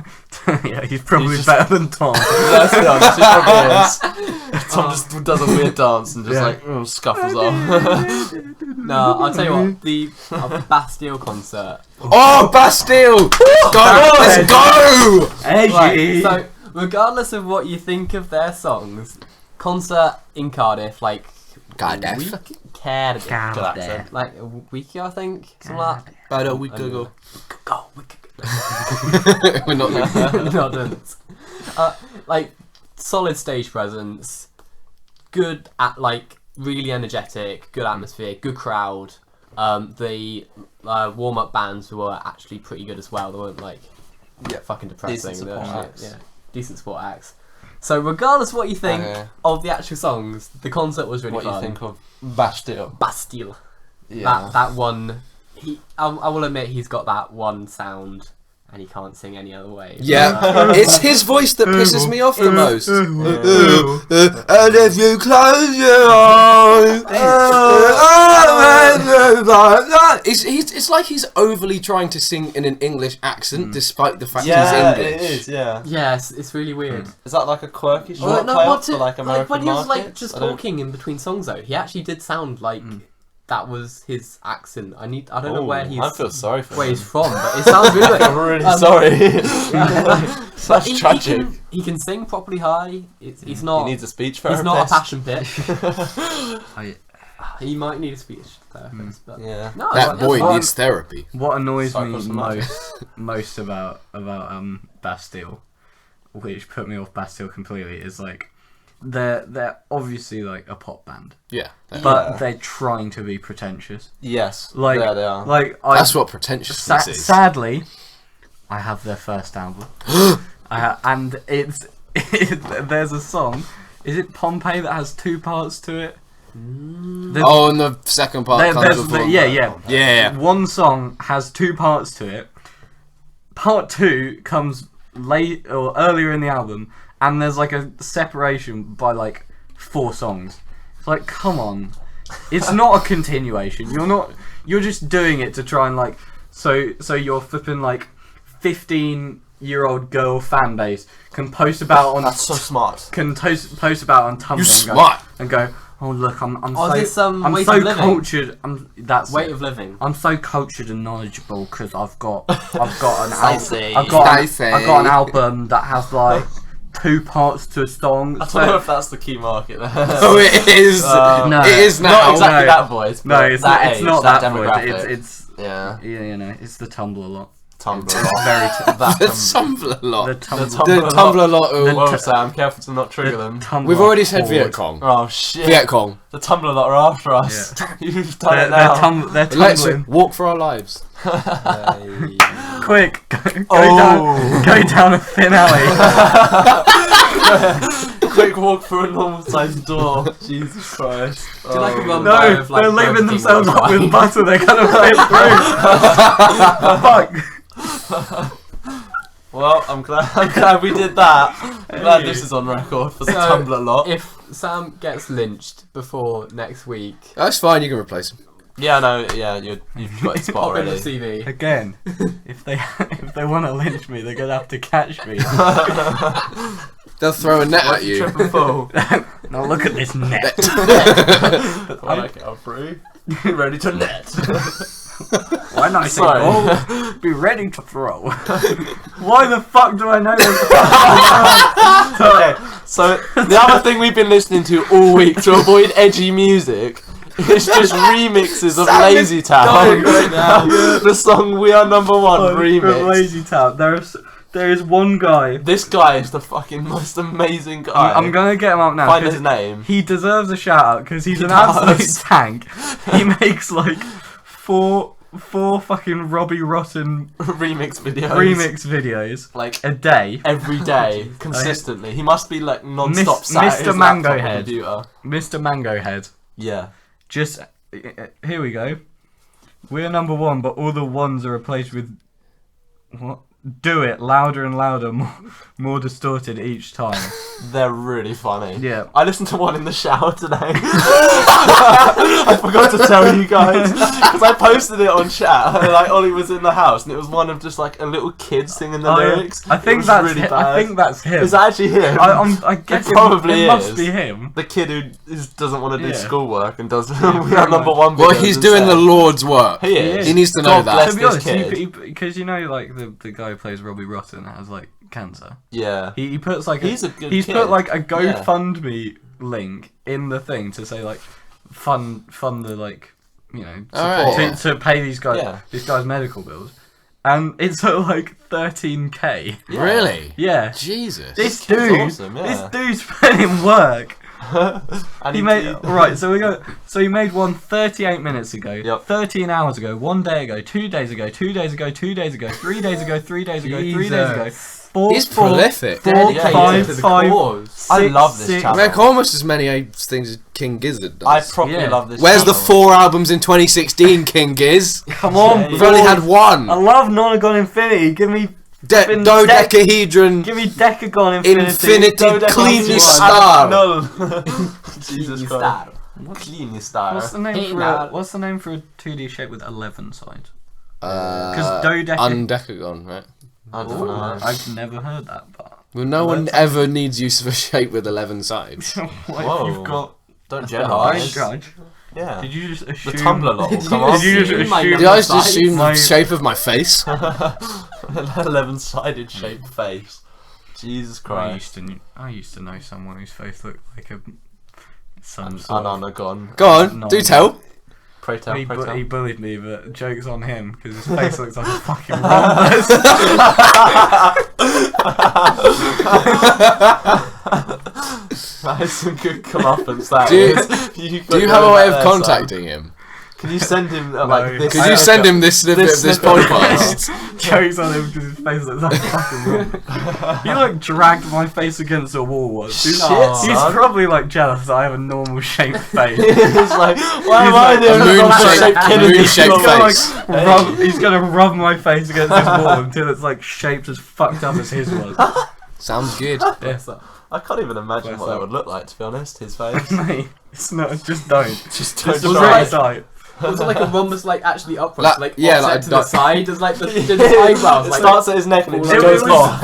Yeah, he's probably just- better than Tom. Let's be honest, he probably is. Tom just does a weird dance and just scuffles off. No, I'll tell you what. The Bastille concert. Oh, Bastille! Go! Let's go! Edgy. Right, so, regardless of what you think of their songs, concert in Cardiff, like Cardiff. Cardiff, Cardiff. Good accent. like a week ago, I think, something like that. About a week ago. Go, week We're not. no, I didn't. Like solid stage presence, good at like really energetic, good atmosphere, good crowd. The warm up bands were actually pretty good as well. They weren't like fucking depressing. Decent They were support actually- acts. Yeah, decent support acts. So regardless of what you think Okay. of the actual songs, the concert was really What fun. you think of Bastille? Bastille. Yeah. That one. I will admit he's got that one sound, and he can't sing any other way. Yeah, it's his voice that pisses me off the most. Yeah. And if you close your eyes, it's like he's overly trying to sing in an English accent, despite the fact Yeah, he's it English. is. Yeah. Yes, it's really weird. Is that like a quirky Well, short no, play what's for it like American like when he was like markets? just I don't- talking in between songs though? He actually did sound like that was his accent. I don't know where Ooh, he's I feel sorry for where him. he's from, but it sounds really like I'm really um, sorry. yeah. That's He tragic. he can sing properly high. He's not. He needs a speech He's therapist. not a passion pitch. I- He might need a speech therapist, but Yeah. no, That that's boy fine. needs therapy. What annoys Sorry, me cross the mic. most about Bastille, which put me off Bastille completely, is like they're obviously like a pop band, Yeah, but Yeah. they're trying to be pretentious. Yes. Like there they are. like that's what pretentiousness is. sadly, I have their first album, and it's there's a song. Is it Pompeii that has two parts to it? There's- Oh, and the second part there- comes there's before. yeah. Yeah. One song has two parts to it. Part two comes late or earlier in the album, and there's like a separation by like 4 songs. It's like, come on, it's not a continuation. You're just doing it to try and like, so you're flipping like 15-year-old girl fan base can post about on That's so smart. post about on Tumblr You and smart. go, oh look, I'm Oh, so, is this, I'm Weight so of Living? cultured. That's Weight it. of Living. I'm so cultured and knowledgeable because I've got an Spicy. I've got an album that has like 2 parts to a song. I don't know if that's the key market there. Oh, it is. No. It is now. Not exactly no. that voice. No, but it's that not, it's age, not that voice. demographic. It's Yeah. you know, it's the Tumblr lot. Tumblr Very lot. t- That The Tumblr. Tumblr lot. the The Tumblr. Tumblr lot. Ooh. Whoa, Sam, careful to not trigger the them. Tumblr We've already said horde. Viet Cong. Oh shit. Viet Cong. The Tumblr lot are after us. You've done it now. They're Let's tumbling. walk for our lives. Quick, go Oh. down a thin alley. Quick walk through a normal sized door. Jesus Christ. Do like a run No, by of, like, they're Burger leaving King themselves up worldwide. with butter. They're gonna play through. Fuck. Well, I'm glad we did that. I'm glad this is on record for the So, Tumblr lot. If Sam gets lynched before next week, That's fine. You can replace him. Yeah, no, yeah, you've got your spot pop in the already. CV. Again, if they want to lynch me, they're gonna have to catch me. They'll throw a net What's at your you. triple full? Now look at this net. I like it, I'm free. Ready to net. When I say Sorry. go, be ready to throw. Why the fuck do I know this? Okay, so the other thing we've been listening to all week to avoid edgy music is just remixes of Lazy Town. dying right now. The song "We Are Number One" From remix. Lazy Town. There is one guy. This guy is the fucking most amazing guy. I'm gonna get him up now. find 'cause his name. He deserves a shout out because he's He an does. absolute tank. He makes like four fucking Robbie Rotten Remix videos. remix videos Like a day. every day, consistently. He must be like non-stop sat at Mr. his Mango laptop or Head. computer. Mr. Mango Head. Yeah. Just here we go. We're number one, but all the ones are replaced with what? Do it louder and louder, more distorted each time. They're really funny. Yeah. I listened to one in the shower today. I forgot to tell you guys because I posted it on chat. Like Ollie was in the house, and it was one of just like a little kid singing the lyrics. I It think was that's really bad. I think that's him. Is that actually him? I guess It probably it must is. be him. The kid who doesn't want to do Yeah. schoolwork and does Yeah, we are number one. Well, videos he's doing the instead. Lord's work. He is. He needs to know God that. bless To be this honest, kid. because you know, like the guy who plays Robbie Rotten has like cancer. Yeah. He puts like He's a good he's kid. put like a Yeah. GoFundMe link in the thing to say like fund the like you know Alright, support yeah. to pay these Yeah. guys medical bills, and it's at like 13k. Yeah. Really? Yeah. Jesus. This kid's dude, awesome, yeah. this dude's put in work. And He made right. So we go. So he made one 38 minutes ago, Yep. 13 hours ago, 1 day ago, 2 days ago, 2 days ago, 2 days ago, 3 days ago, 3 days ago, 3 days ago, Jesus. 4. He's prolific. Dedicated five, to the five, cause. I six, love this six- channel. Make almost as many things as King Gizzard does. I properly Yeah. love this. Where's the channel. 4 albums in 2016, King Giz? Come on, Yeah, We've only had I one. love Nonagon Infinity. Give me Dodecahedron, Give me Decagon Infinity. Infinity, Dodecahedron. Clean One. Star. No. Jesus Clean Christ. star. Clean Star. What's the name Hey, for now. what's the name for a 2D shape with 11 sides? Because Undecagon, right? I don't Ooh, know. I've never heard that part. Well, no one ever needs use of a shape with 11 sides. What Whoa. if you've got? Don't Don't generalise. judge. Yeah. Did you just The assume? Tumblr lot. Did Come you on. Did you just assume my assume- Did I just number assume My- the shape of my face? 11-sided shaped face. Jesus Christ. I used to know someone whose face looked like a some And sort of. Anagon. Go on, No. do tell. Pray tell, He, pray bu- tell. he bullied me, but joke's on him because his face looks like a fucking rhombus. That is some good comeuppance, that Do you- is. Do you have a way of contacting him? Can you send him like this? Could you send him this snippet of this snippet. podcast? Joke's on him because his face looks like a fucking rhombus. He like dragged my face against a wall once. He's, Shit, he's son. probably like jealous that I have a normal shaped face. He's like, why am He's I like the A only moon-shaped, Kennedy? moon-shaped He's gonna, face. he's gonna rub my face against this wall until it's like shaped as fucked up as his was. Sounds good. I can't even imagine Bless what that up. would look like, to be honest. His face. Mate, it's not. Just don't. Just Just don't a try. right sight. Was it like a rhombus like actually upright, Like- like yeah, offset like to a the duck. side? Does like the eyebrows It like starts at his neck and it just It goes was, off.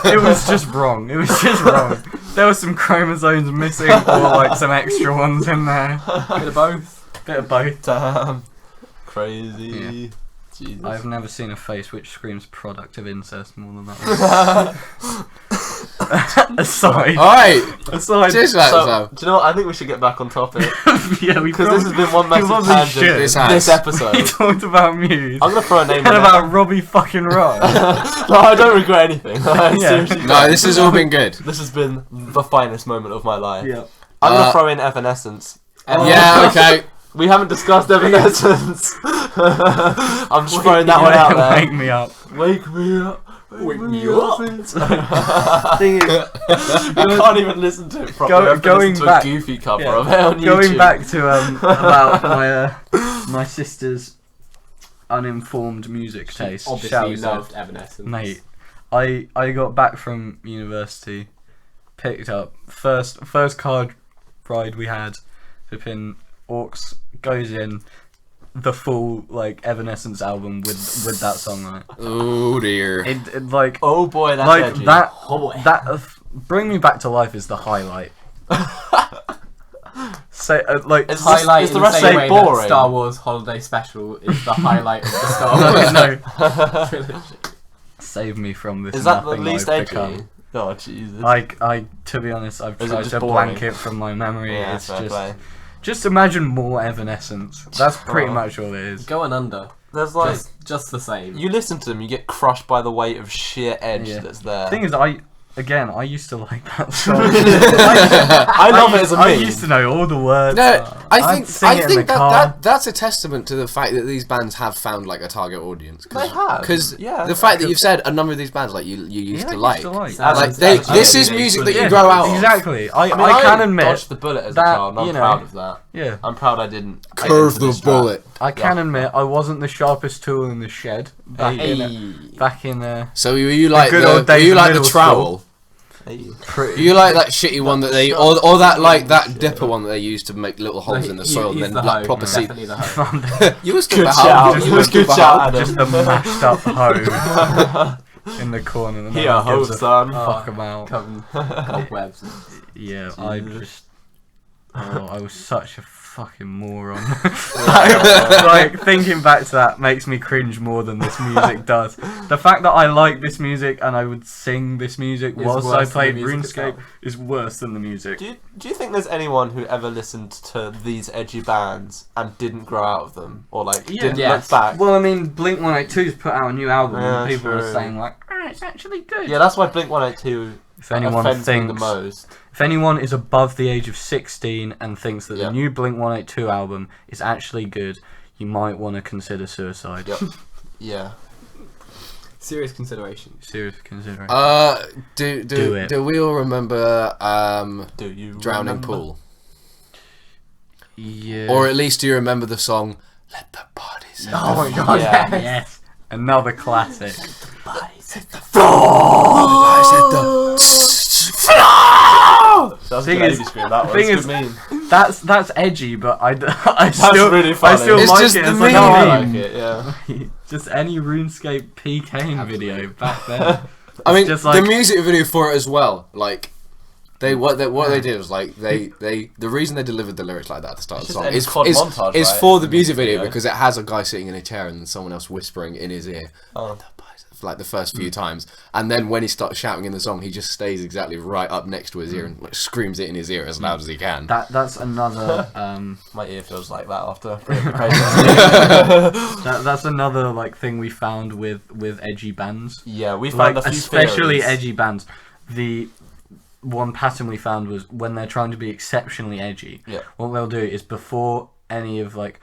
it was just wrong. It was just wrong. There were some chromosomes missing, or like some extra ones in there. bit of both? Bit of both. Damn. Crazy. Jesus. I've never seen a face which screams product of incest more than that one. Aside. Alright, Aside. cheers for that, So, Sam. do you know what? I think we should get back on topic. Yeah, we Because this has been one massive probably tangent should. This has. this episode. We talked about Muse. I'm going to throw a name And in about Robbie fucking Rock. No, I don't regret anything. I Yeah. seriously No, don't. this has all been good. This has been the finest moment of my life. Yeah. I'm going to throw in Evanescence. Yeah, okay. We haven't discussed Evanescence. I'm just throwing that one out there. Wake me up. Wake me up. Wake me up. Thing is, I can't even listen to it properly. I have to going listen back- to a goofy cover yeah, of it on YouTube. going back to about my sister's uninformed music taste. Obviously, shall we you say. loved Evanescence. Mate, I got back from university, picked up first car ride we had, flipping Orcs goes in the full like Evanescence album with that song on it. Oh dear. It like Oh boy, that's like edgy. that Oh boy. Bring Me Back to Life is the highlight. Say like It's Highlight is the in rest the of same it way boring? that Star Wars Holiday Special is the highlight of the Star Wars no, trilogy. save me from this. Is that the nothing least I've edgy? become. Oh Jesus. I to be honest, I've Is it tried just to boring? blank it from my memory. Yeah, It's fair just play. just imagine more Evanescence. That's pretty Oh. much all it is. Going under. There's like Just the same. you listen to them, you get crushed by the weight of sheer edge Yeah. that's there. Thing is, I used to like that song. I love it as a I meme. used to know all the words. No, I I'd think sing it in the car. that's a testament to the fact that these bands have found like a target audience. They have, Because yeah. the fact that you've said a number of these bands like you used Yeah, to I like. used to like. Like That's this is absolutely music that you Yeah, grow out of. Exactly. I mean, can admit. dodged the bullet as a that, child, and I'm you know, proud of that. Yeah, I'm proud I didn't take Curve into the this trap. bullet. I can admit I wasn't the sharpest tool in the shed back Hey. in So were you like good the old days were you of like the middle trowel? Hey. pretty. You like that shitty one that they or that like that dipper one that they used to make little holes in the soil and then the like hoe, proper seed. definitely the hoe. You were still Good behind. shout. You were Good still shout, behind. Adam. just the mashed up hoe in the corner. And no Here, one ho, gives a son. fuck about. Covered cobwebs. Yeah, I just. Oh, I was such a fucking moron. Yeah. Like, thinking back to that makes me cringe more than this music does. The fact that I like this music and I would sing this music Is whilst worse I than the played music RuneScape itself. is worse than the music. Do you think there's anyone who ever listened to these edgy bands and didn't grow out of them, or like Yeah. didn't Yes. look back? Well, I mean, Blink 182's put out a new album Yeah, and people are true. saying, like, it's actually good. Yeah, that's why Blink 182 If anyone offends me the thinks. most. If anyone is above the age of 16 and thinks that Yeah. the new Blink 182 album is actually good, you might want to consider suicide. Yep. Yeah. Serious consideration. Serious consideration. Do it. do we all remember Do you Drowning remember? Pool? Yeah. Or at least do you remember the song Let the Bodies Hit Oh my the god, Yeah. yes. Yes. Another classic. That's Thing good is- lady scream, that thing was is- good meme. That's edgy, but I still really I funny. still It's like just it. the It's like, meme. I oh, like it, yeah. just any RuneScape P. Kane video back then. I mean, just the like- music video for it as well. Like, what they did was like the reason they delivered the lyrics like that at the start of It's the just song any is COD montage, is right? for the music Video. video because it has a guy sitting in a chair and someone else whispering in his ear. Oh. For like the first few times, and then when he starts shouting in the song, he just stays exactly right up next to his ear and like, screams it in his ear as loud as he can. That's another My ear feels like that after preoccupation. that's another like thing we found with edgy bands. Yeah, we Like found a few especially theories. edgy bands. The one pattern we found was when they're trying to be exceptionally edgy. Yeah. What they'll do is before any of like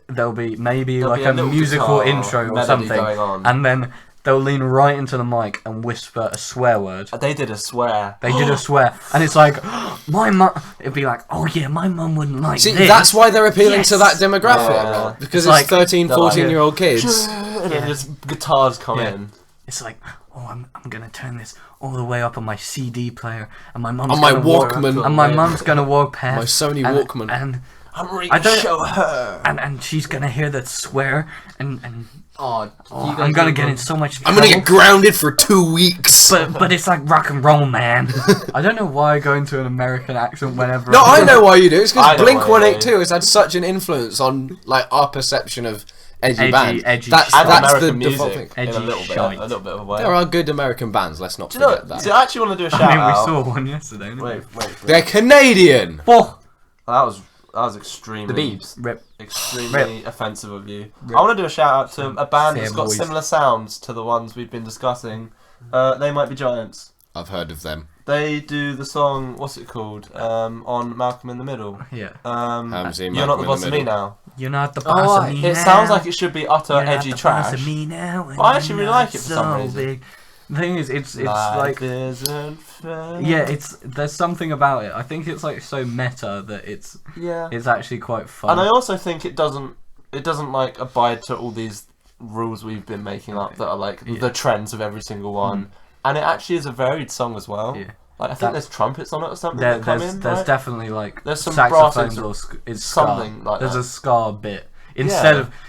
there'll be maybe There'll like be a a little musical guitar intro or melody something, going on. and then they'll lean right into the mic and whisper a swear word. They did a swear. They did a swear, and it's like, my mum. It'd be like, oh yeah, my mum wouldn't like See, this. that's why they're appealing to that Yes. demographic Yeah. because It's it's like- 13, they're like- 14-year-old kids. And then just guitars come Yeah. in. It's like, oh, I'm gonna turn this all the way up on my CD player, and my mum's On my gonna walk, Walkman. and my mum's gonna walk past My Sony and, Walkman. and I'm ready I to don't- show her. and she's gonna hear that swear, and Oh, oh, I'm gonna get in so much I'm trouble. gonna get grounded for 2 weeks. But it's like rock and roll, man. I don't know why I go into an American accent whenever. No, I know why you do. It's I because know Blink why you do. 182 has had such an influence on like our perception of edgy bands. edgy That's shite. the American default music thing. in Edgy a little shite. bit of a way. There are good American bands. Let's not Do you know? forget that. Do I actually want to do a shout I mean, we out? saw one yesterday. Didn't Wait. They're Canadian. Oh, That was extremely. The Beebs. rip. Extremely offensive of you. I want to do a shout out to a band that's got boys. similar sounds to the ones we've been discussing. They Might Be Giants. I've heard of them. They do the song, what's it called? On Malcolm in the Middle. Yeah. Haven't seen You're not Malcolm the in boss the of me Middle. now. You're not the boss of me It now. sounds like it should be utter You're not edgy the boss trash. of me now, But I actually really like it for so some reason. big. The thing is, it's Life like isn't fair. yeah, there's something about it. I think it's like so meta that it's actually quite fun. And I also think it doesn't like abide to all these rules we've been making up that are like the trends of every single one. And it actually is a varied song as well. Yeah. Like I think there's trumpets on it or something. There's right? definitely like There's some brass saxophones or it's something ska. like There's that. a ska bit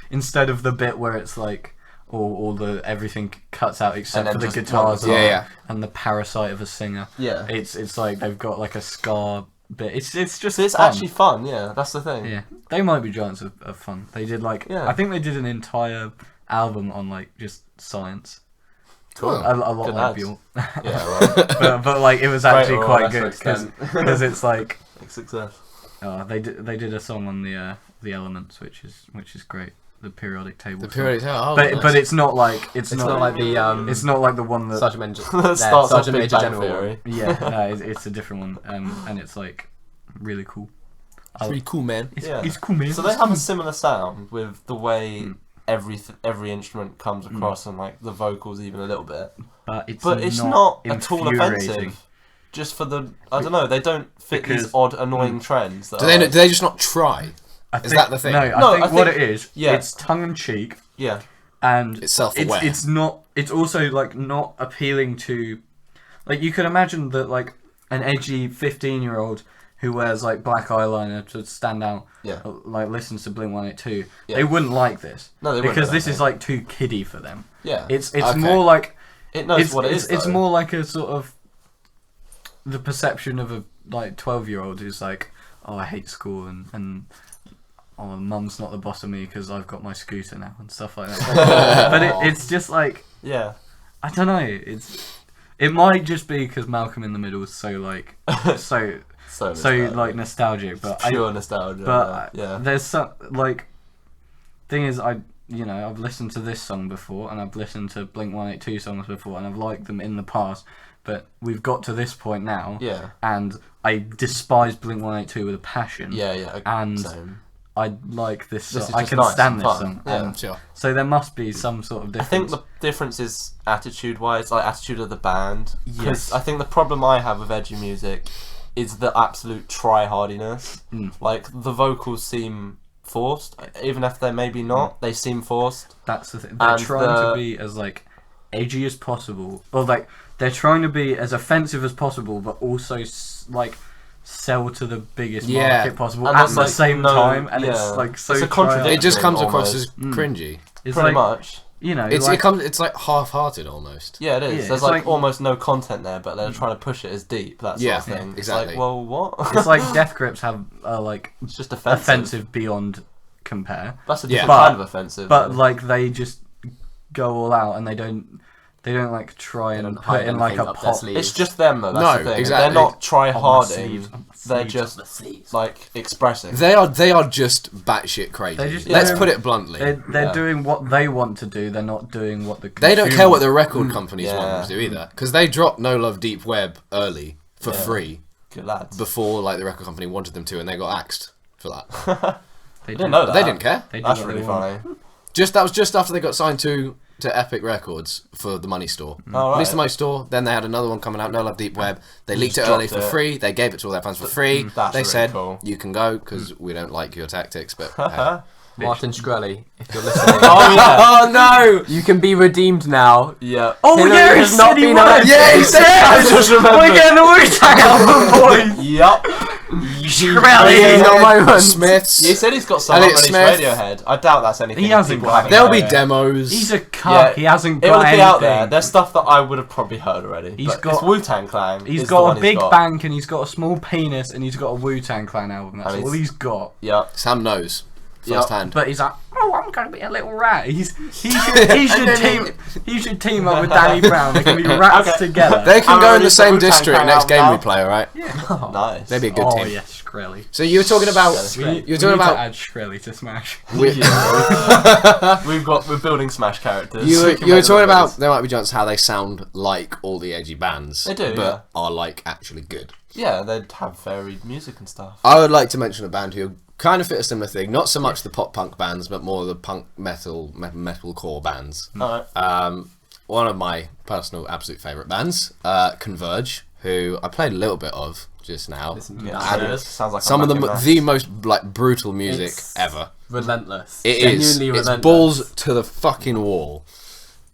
instead of the bit where it's like all the everything cuts out except And for then the just guitars one guitar. and the parasite of a singer. Yeah. It's like they've got like a ska bit. It's just So it's fun. actually fun, yeah, that's the thing. Yeah, They Might Be Giants are fun. They did like I think they did an entire album on like just science. Cool. A lot Good like lads. Buell. Yeah, right. but like it was Great actually oral quite good extent. because it's like Big success. they did a song on the elements which is great, the periodic table. The song. periodic table. Oh, but nice. it's not like it's not like the it's not like the one that Sergeant Major. Starts off Sergeant Big Major Bang General. Theory. yeah no, it's a different one and it's like really cool. Pretty cool, man. It's cool, man. So they have a similar sound with the way every instrument comes across and like the vocals even a little bit. but it's not at all infuriating. offensive. Just for the I don't know, they don't fit these Because- odd annoying trends. That Do are like- they just not try? I Is think- that the thing? No, No, I I think what think- it is, yeah. it's tongue in cheek Yeah. and It's self-aware. It's not. It's also like not appealing to, like you could imagine that like an edgy 15-year-old who wears like black eyeliner to stand out, Yeah. like listens to Blink-182, Yeah. they wouldn't like this. No, they wouldn't, because I this don't is think. like too kiddie for them. Yeah. It's Okay. more like It knows it's what it is. It's though. more like a sort of the perception of a like 12-year-old who's like, oh, I hate school and oh, mum's not the boss of me because I've got my scooter now and stuff like that. But it's just like Yeah. I don't know. It might just be because Malcolm in the Middle is so like so nostalgic. like nostalgic, but Pure nostalgia. but yeah. there's some like thing is I've listened to this song before and I've listened to Blink-182 songs before and I've liked them in the past, but we've got to this point now Yeah. and I despise Blink-182 with a passion. Yeah. And Same. I like this song. This is I just can nice stand and this fun. song. Yeah. Sure. So there must be some sort of I difference. think the difference is attitude-wise, like attitude of the band. Yes. I think the problem I have with edgy music is the absolute try-hardiness. Like the vocals seem forced, even if they're maybe not. They seem forced. That's the thing. They're And trying to be as like edgy as possible, or like they're trying to be as offensive as possible, but also like sell to the biggest Yeah. market possible And at there's, the like, same no- time, and yeah. it's like so. It's a try- contradiction. It just comes across almost. as cringy. It's Pretty like much. you know, It's like half-hearted almost. Yeah, it is. Yeah, There's it's like like- almost no content there, but they're trying to push it as deep. That sort Yeah, of thing. yeah, exactly. It's like, well, what? it's like Death Grips have like It's just offensive. offensive beyond compare, That's a Yeah. different But- kind of offensive. but like they just go all out and they don't like try They and don't put hide in like anything a up their pop. sleeves. it's just them though. That's No, the thing. exactly. They're not try On my harding. sleeves, on my They're sleeves, just the sleeves. like expressing. They are just batshit crazy. They're just Let's doing- put it bluntly. They're Yeah. doing what they want to do. They're not doing what the They don't consumer care what the record companies want Yeah. them to do either, because they dropped No Love Deep Web early for free Good lads. before like the record company wanted them to, and they got axed for that. They I didn't know that. They didn't care. They do That's what really they want. funny. That was just after they got signed to Epic Records for the Money Store. Oh, Released right. the Money Store, then they had another one coming out, No Love Deep Web. They leaked it just early dropped for it. free. They gave it to all their fans for free. That's They really said, cool. you can go because we don't like your tactics, but hey. Martin Shkreli, if you're listening, Oh yeah. Oh no! you can be redeemed now. Yeah. Oh Hillary yeah, he has said not he been was. elected. Yeah, he said I just remembered. We're getting the Wu-Tang album, boys. Yup. Shkreli. No moment. Smiths. He said he's got some And unreleased it's Smith. Radiohead. I doubt that's anything. He hasn't people got haven't it. There'll heard be yet. demos. He's a cuck. Yeah. He hasn't It got would be anything. out there. There's stuff that I would have probably heard already. He's But got- it's Wu-Tang Clan. He's is the one got a big got. bank and he's got a small penis and he's got a Wu-Tang Clan album. That's And all he's got. Yep. Sam knows Yep. firsthand. But he's like, oh, I'm gonna be a little rat. He should team up with Danny Brown. They can be rats together. They can I'm go in ready the for same Wu-Tang district Clan next out game now. we play, alright? Nice. They'd be a good Oh team. yes, Shkreli. So you were talking about We you're need talking to about add Shkreli to Smash. We're building Smash characters. you We can were make talking them about those. there might be giants how they sound like all the edgy bands. They do, but are like actually good. Yeah, they'd have varied music and stuff. I would like to mention a band who kind of fit a similar thing. Not so much the pop punk bands, but more the punk metal core bands. Alright. One of my personal absolute favourite bands, Converge, who I played a little bit of just now. Listen to Yeah, that. it is. Sounds like Some I'm of back in the most like brutal music It's ever. Relentless. It is. Genuinely It's relentless. balls to the fucking wall.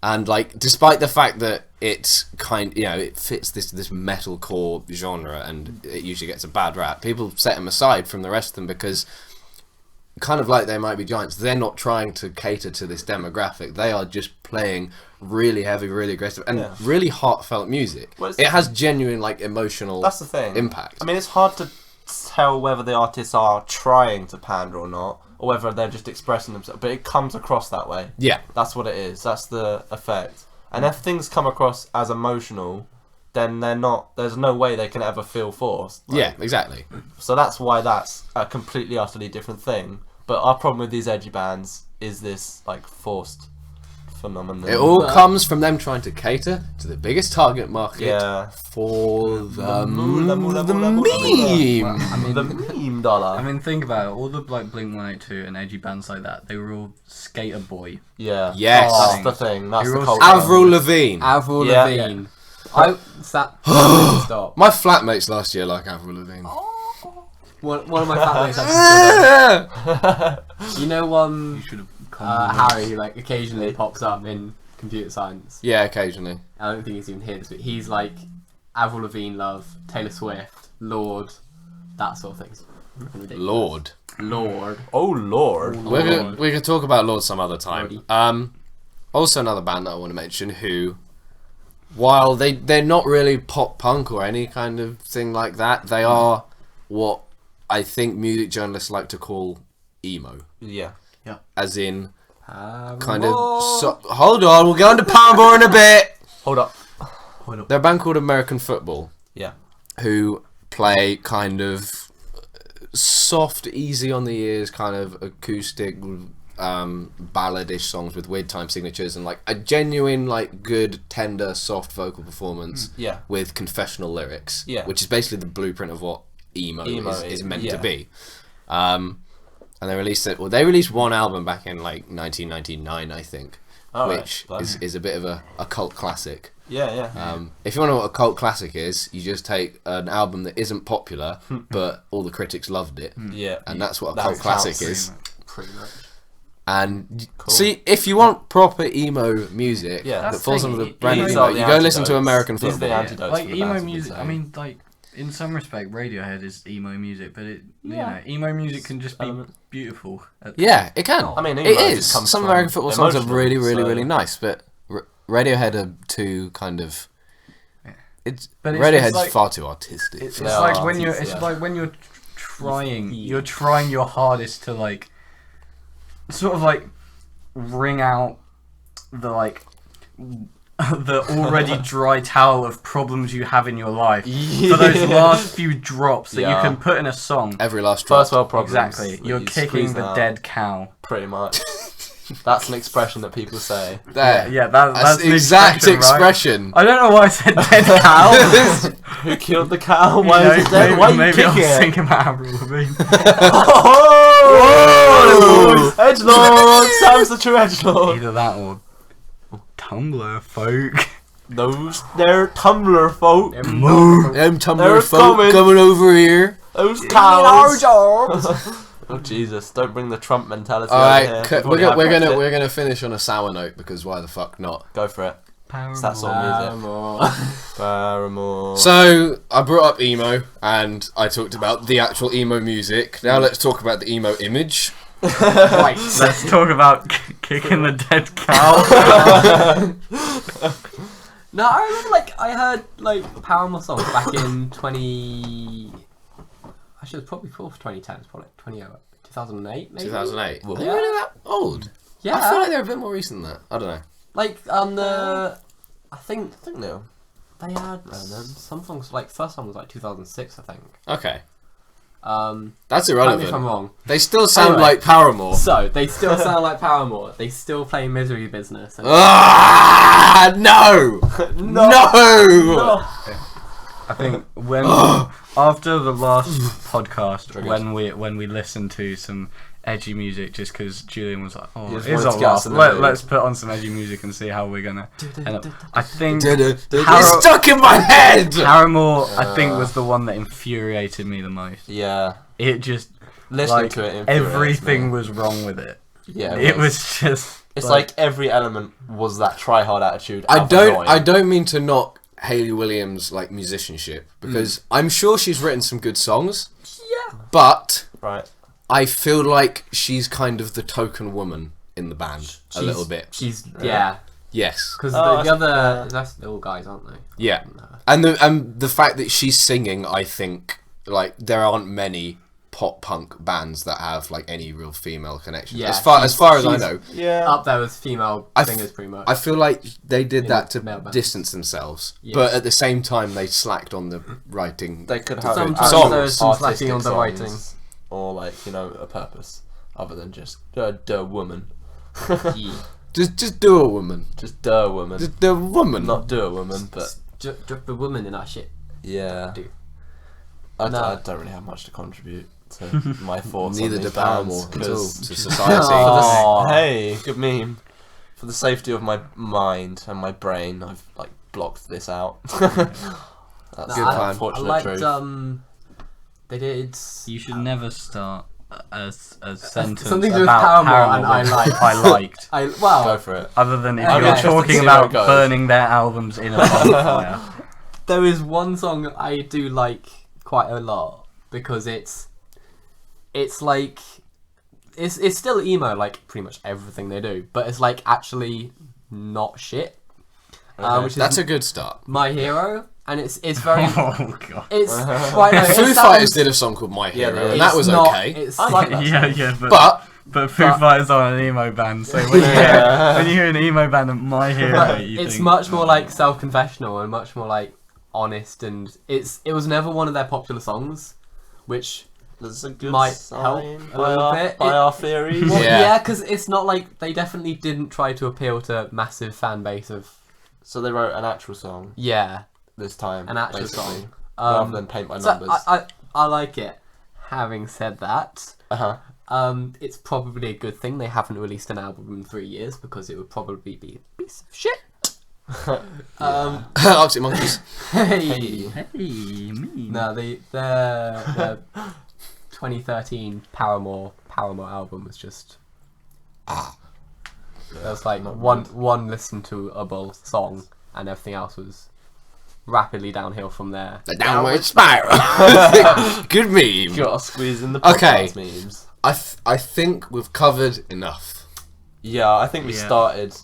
And like, despite the fact that it's it fits this metalcore genre, and it usually gets a bad rap, people set them aside from the rest of them because, kind of like They Might Be Giants, they're not trying to cater to this demographic. They are just playing really heavy, really aggressive, and really heartfelt music. Well, it has genuine like emotional. That's the thing. Impact. I mean, it's hard to tell whether the artists are trying to pander or not, or whether they're just expressing themselves. But it comes across that way. Yeah. That's what it is. That's the effect. And if things come across as emotional, then they're not. There's no way they can ever feel forced. Like, Yeah, exactly. So that's why that's a completely, utterly different thing. But our problem with these edgy bands is this like forced phenomenon. It all comes from them trying to cater to the biggest target market Yeah. for the moolah, moolah, the moolah, moolah. meme. I mean, The meme dollar. I mean, think about it. All the like Blink-182 and edgy bands like that, they were all Skater Boy. Yeah. Yes. That's the thing. That's You're the also- culture. Avril Lavigne. Avril Yeah. Lavigne. Stop. My flatmates last year like Avril Lavigne. One of my flatmates actually. You know, You should have Harry, who like occasionally pops up in computer science. Yeah, occasionally. I don't think he's even here this week. He's like Avril Lavigne, love Taylor Swift, Lord, that sort of things. Ridiculous. Lord. Lord. Oh lord. We can talk about Lord some other time. Lordy. Also another band that I want to mention who, while they're not really pop punk or any kind of thing like that, they are what I think music journalists like to call emo. Yeah. As in, kind Paramore. of... hold on, we'll go on to Paramore in a bit! Hold up. They're a band called American Football, Yeah. who play kind of soft, easy on the ears, kind of acoustic, balladish songs with weird time signatures and like a genuine, like good, tender, soft vocal performance Yeah. with confessional lyrics, Yeah. which is basically the blueprint of what emo is meant to yeah. be. And they released it. Well, they released one album back in like 1999, I think, Alright, which blimey. is a bit of a cult classic. Yeah. If you want to know what a cult classic is, you just take an album that isn't popular, but all the critics loved it, Yeah. and that's what a That cult classic counts. is. Pretty much. And Cool. see, if you want proper emo music Yeah. that That's falls the under the thing, brand these emo, are the you go listen to antidotes. American These are the Football. antidotes. like for the emo bands music. we've I been mean, like in some respect, Radiohead is emo music, but it Yeah. emo music can just be Element. beautiful. Yeah, it can. I mean, it emo is. just comes Some from American Football songs are emotional, really, really, so- really nice, but Radiohead are too kind of. It's But it's Radiohead's like- far too artistic. It's They like are when you're. artists, It's yeah. like when you're trying your hardest to like, sort of like, wring out the like. The already dry towel of problems you have in your life for those last few drops that you Yeah. can put in a song. Every last drop. First world problems. Exactly, that you're you kicking squeeze the out, dead cow. Pretty much. That's an expression that people say. There. Yeah, that's That's the the exact right? expression. I don't know why I said dead cow. Who killed the cow? You Why know, is it dead? maybe, Why are you maybe I kicking was it? thinking about Avril Lavigne. Oh! Edgelord! Sam's the true edgelord. Either that or Tumblr folk. Those they're Tumblr folk. Them They're Tumblr folk coming. coming over here. Those cows. Oh Jesus! Don't bring the Trump mentality All over right, here. We've already had Brexit. we're gonna finish on a sour note because why the fuck not? Go for it. It's that sort of music. Paramore. So I brought up emo and I talked about the actual emo music. Now let's talk about the emo image. Right. Let's talk about kicking the dead cow. No, I remember like I heard like Paramore songs back in 20. Actually, it was probably before 2010. It's probably 2015. 2008, maybe. 2008. Whoa. Are they really that old? Yeah. I feel like they're a bit more recent than that. I don't know. Like I think no. they had some songs. Like first song was like 2006, I think. Okay. Correct That's me irrelevant. if I'm wrong. They still sound Anyway. like Paramore. So they still sound like Paramore. They still play Misery Business. And Ah, no! No! I think when after the last podcast, Triggered. when we listened to some edgy music, just because Julian was like, "Oh, He just it's wanted our to get us last. in the mood. Let's put on some edgy music and see how we're gonna." end up." I think It's stuck in my head! Paramore, I think, was the one that infuriated me the most. Yeah. It just Listening like to it infuriates everything me. was wrong with it. Yeah. It was just. It's like every element was that try hard attitude. I out of annoying. don't mean to knock Hayley Williams like musicianship because I'm sure she's written some good songs. yeah. But Right. I feel like she's kind of the token woman in the band a little bit. She's yeah. Yes. Because Oh, the other that's all guys, aren't they? Yeah. And the fact that she's singing, I think like there aren't many pop punk bands that have like any real female connection. Yeah, as far as I she's know. Yeah. Up there with female I f- singers, pretty much. I feel like they did In that to male bands. distance themselves, Yeah. but at the same time they slacked on the writing. They could have Sometimes songs. there's some artistic slacking on the songs, writing. or like a purpose other than just woman. Yeah. Just do a woman. Just woman. Just do a woman. Not do a woman, but Drop the woman in our shit. yeah. Do. I No. don't really have much to contribute to my thoughts. Neither on do these bands, Paramore at all 'cause to society. Aw. Hey, good meme. For the safety of my mind and my brain, I've like blocked this out. That's Good the plan. I unfortunate liked truth. they did You should never start a sentence something to do with about Paramore and I with liked. I liked. Go for it. Other than if I'm you're interested to talking see where it about goes. burning their albums in a bonfire. There is one song I do like quite a lot because it's like it's still emo like pretty much everything they do, but it's like actually not shit. Okay. Which is That's a good start. My Hero, and it's very Oh god. it's right. No, Foo it Fighters sounds- did a song called My Yeah, Hero, they and did. that was it's not- okay. It's I like that. yeah, But but Foo Fighters are an emo band, so when you hear an emo band of My Hero, but you it's think, much more like self-confessional and much more like honest, and it was never one of their popular songs, which There's a good might sign help a by little our, bit. by our theories. well, Yeah. yeah, because it's not like they definitely didn't try to appeal to massive fan base of So they wrote an actual song yeah this time. an actual basically, song. rather than paint by So numbers. I like it. Having said that, Uh-huh. it's probably a good thing they haven't released an album in 3 years because it would probably be a piece of shit. Arctic Monkeys. Hey. hey, me. No, the 2013 Paramore album was just. There was like Not one listen-to-able song, and everything else was rapidly downhill from there. The Downward Spiral. Good meme. Got to squeeze in the Okay. podcast memes. I think we've covered enough. Yeah, I think we Yeah. started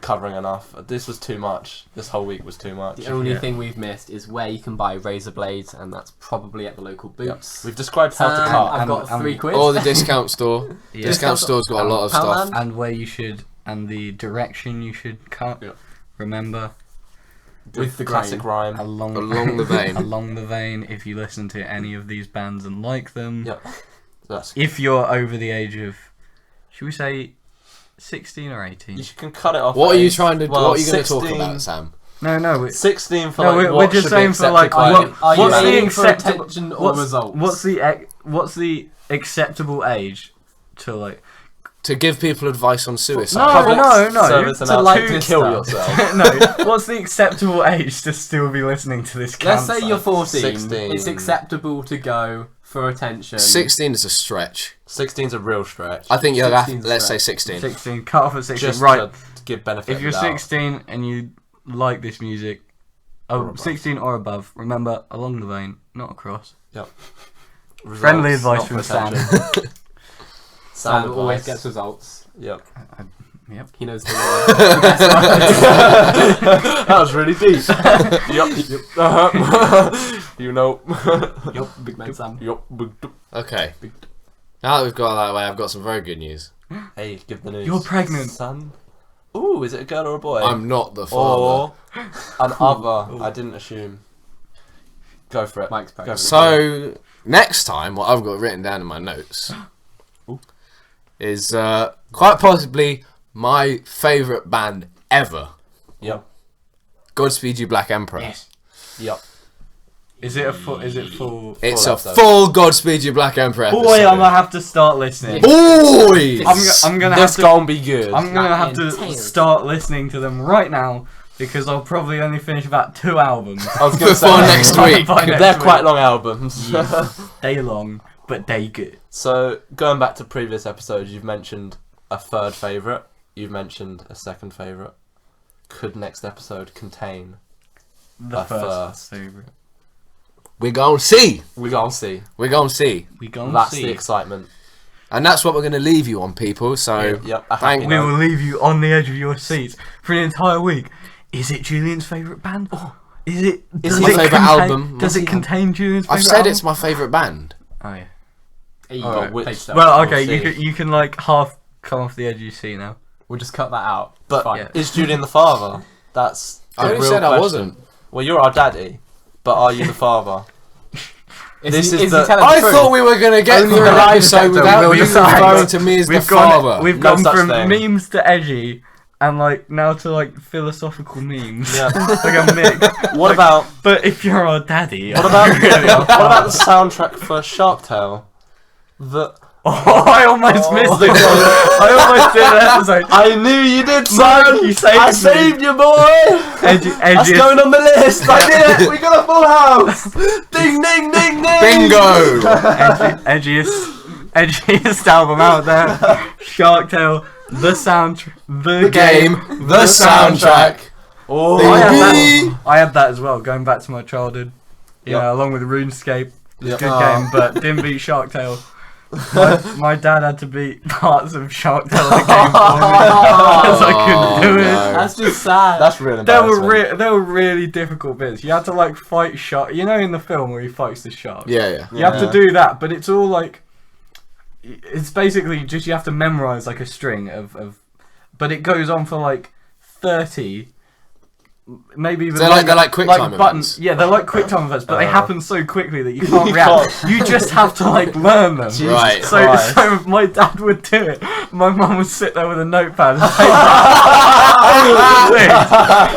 covering enough. This was too much. This whole week was too much. The only Yeah. thing we've missed is where you can buy razor blades, and that's probably at the local Yep. Boots. We've described how to And cut. I've got and- 3 quid. Or the discount store. Yeah. Discount store's got a lot of stuff. Poundland? And where you should, and the direction you should cut. Yeah. Remember, with the classic grain. rhyme. Along the vein. along the vein. If you listen to any of these bands and like them, Yep. That's. if you're over the age of, should we say, 16 or 18? You can cut it off. What at are you age- trying to? well, what are you going to talk 16 about, Sam? No. 16 for No, like we're what just should be saying for, accepted like, by- what- Are you what's the aiming for acceptable- attention or results? What's the acceptable age to like? To give people advice on suicide. No. Service To announcement. like To this kill stuff. yourself. No, what's the acceptable age to still be listening to this? Let's say cancer? you're 14. 16. It's acceptable to go for attention. 16 is a stretch. 16's a real stretch. I think you'll have. 16 's Let's say right. 16. 16. Cut off at 16. Just Right. to give benefit. If you're of the doubt. 16 and you like this music, Or above. 16 or above, remember, along the vein, not across. Results, Friendly advice not from for Sam. attention. Sam always advice. gets results. Yep. Yep. He knows the word. That was really deep. Yep. Uh-huh. You know. Yup, big man Sam. Yup. Okay. Now that we've got that way, I've got some very good news. Hey, give the news. You're pregnant. son. Ooh, is it a girl or a boy? I'm not the father. Or an other. I didn't assume. Go for it. Mike's pregnant. So next time, what I've got written down in my notes is quite possibly my favourite band ever. Yep. Godspeed You, Black Emperor. Yes. Yep. Is it full? It's Full a episode. full Godspeed You, Black Emperor episode. Boy, I'm gonna have to start listening. Boys! I'm gonna This have to. gonna be good. I'm gonna have to Intense. start listening to them right now because I'll probably only finish about 2 albums. I was gonna Before say next week. By next They're week. quite long albums. Day long, but day good. So going back to previous episodes, you've mentioned a third favourite. You've mentioned a second favourite. Could next episode contain The A first first. favourite. We're gonna see. We gonna see. We're gonna see. We gonna That's see. the excitement. And that's what we're gonna leave you on, people. So Yep. A Thank- happy We note. will leave you on the edge of your seats for an entire week. Is it Julian's favourite band? Is it? It's does my it favourite contain- album. Does it contain Julian's favourite I've said album? it's my favourite band. Oh yeah. Hey, Alright, which- play stuff. Well, We'll okay. see. You can like half come off the edge you see now. We'll just cut that out. But Fine. Yeah. is Julian the father? That's I the only real said question. I wasn't. Well, you're our daddy, but are you the father? This is he the- telling I truth? thought we were gonna get Only through the an lie episode detector without will you decide. referring to me as the father. We've No gone such from thing. memes to edgy, and like now to like philosophical memes. Yeah. Like a mix. What about But if you're our daddy, what about what about the soundtrack for Shark Tale? The Oh, I almost missed it. I almost did an episode. I knew you did, Mike, son. you saved I me. saved you, boy. Edgy, That's edgy. going on the list. I did it. We got a full house. Ding, ding, ding, ding. Bingo! edgiest album out there. Shark Tale, the soundtrack, the Game, the soundtrack. Oh, I had that as well. Going back to my childhood, Yep. along with RuneScape. It was a Yep. good Oh. game, but didn't beat Shark Tale. My dad had to beat parts of Shark Tale in the game for me because I couldn't do it. no. That's just sad. That's really There embarrassing. were really difficult bits. You had to like fight shark. You know, in the film where he fights the shark. Yeah. You have to do that, but it's all like. It's basically just you have to memorize like a string of but it goes on for like 30. Maybe even They're like quick time buttons. events. Yeah, they're like quick time events, but they happen so quickly that you can't You react. can't. You just have to like learn them. Right. So, Christ. so my dad would do it. My mum would sit there with a notepad and take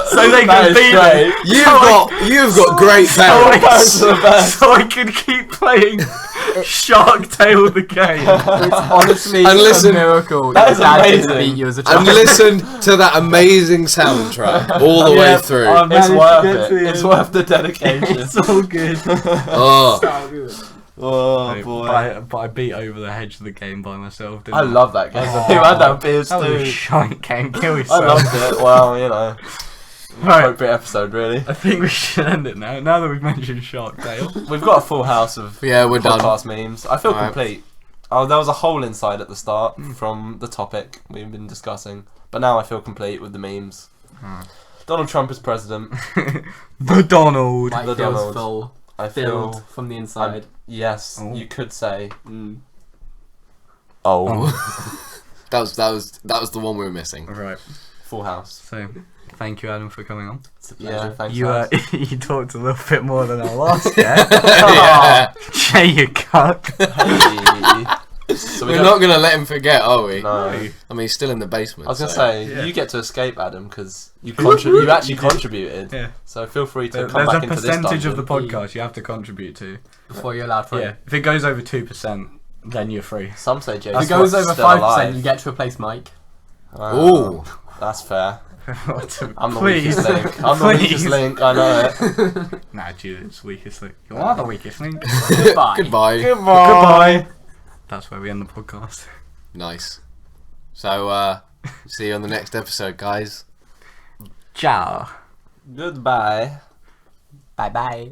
so they That could is beat great. me. You've got great parents. So I could keep playing Shark Tale the game. It's honestly And listen, a miracle. that your is dad didn't amazing. beat you as a And child. listen to that amazing soundtrack all the way through. I It's managed to worth get it. to the It's end. worth the dedication. It's all good. Oh, Oh But I beat over the hedge of the game by myself. Didn't I love that game. Oh. You had that beers That was a too. shite game. Kill I yourself. loved it. Well, you know, Right. appropriate episode really. I think we should end it now. Now that we've mentioned Shark Tale. We've got a full house of yeah, we're done. podcast memes. I feel Alright. complete. Oh, there was a hole inside at the start from the topic we've been discussing, but now I feel complete with the memes. Donald Trump is president. The Donald. Mike The feels Donald. full, I filled feel. from the inside. Yes, Oh. you could say. Mm. Oh, That was the one we were missing. Right. full house. So, thank you, Adam, for coming on. It's a Yeah, pleasure. thanks. You lads. you talked a little bit more than our last guest. Yeah. Jay, you cuck. Hey. So we We're don't- not gonna let him forget, are we? No. I mean, he's still in the basement. I was gonna so- say Yeah. you get to escape, Adam, because you you actually contributed. Yeah. So feel free to come There's back a into this percentage of the dungeon. podcast you have to contribute to. Before you're allowed free. Yeah. If it goes over 2%, then you're free. Some say Jay. If it goes over 5%, you get to replace Mike. Ooh. That's fair. To- I'm the please. weakest link. I'm the weakest Please. link. I know it. Nah, Julian's weakest link. You are the weakest link. Goodbye. Goodbye. Goodbye. That's where we end the podcast. Nice. So, see you on the next episode, guys. Ciao. Goodbye. Bye bye.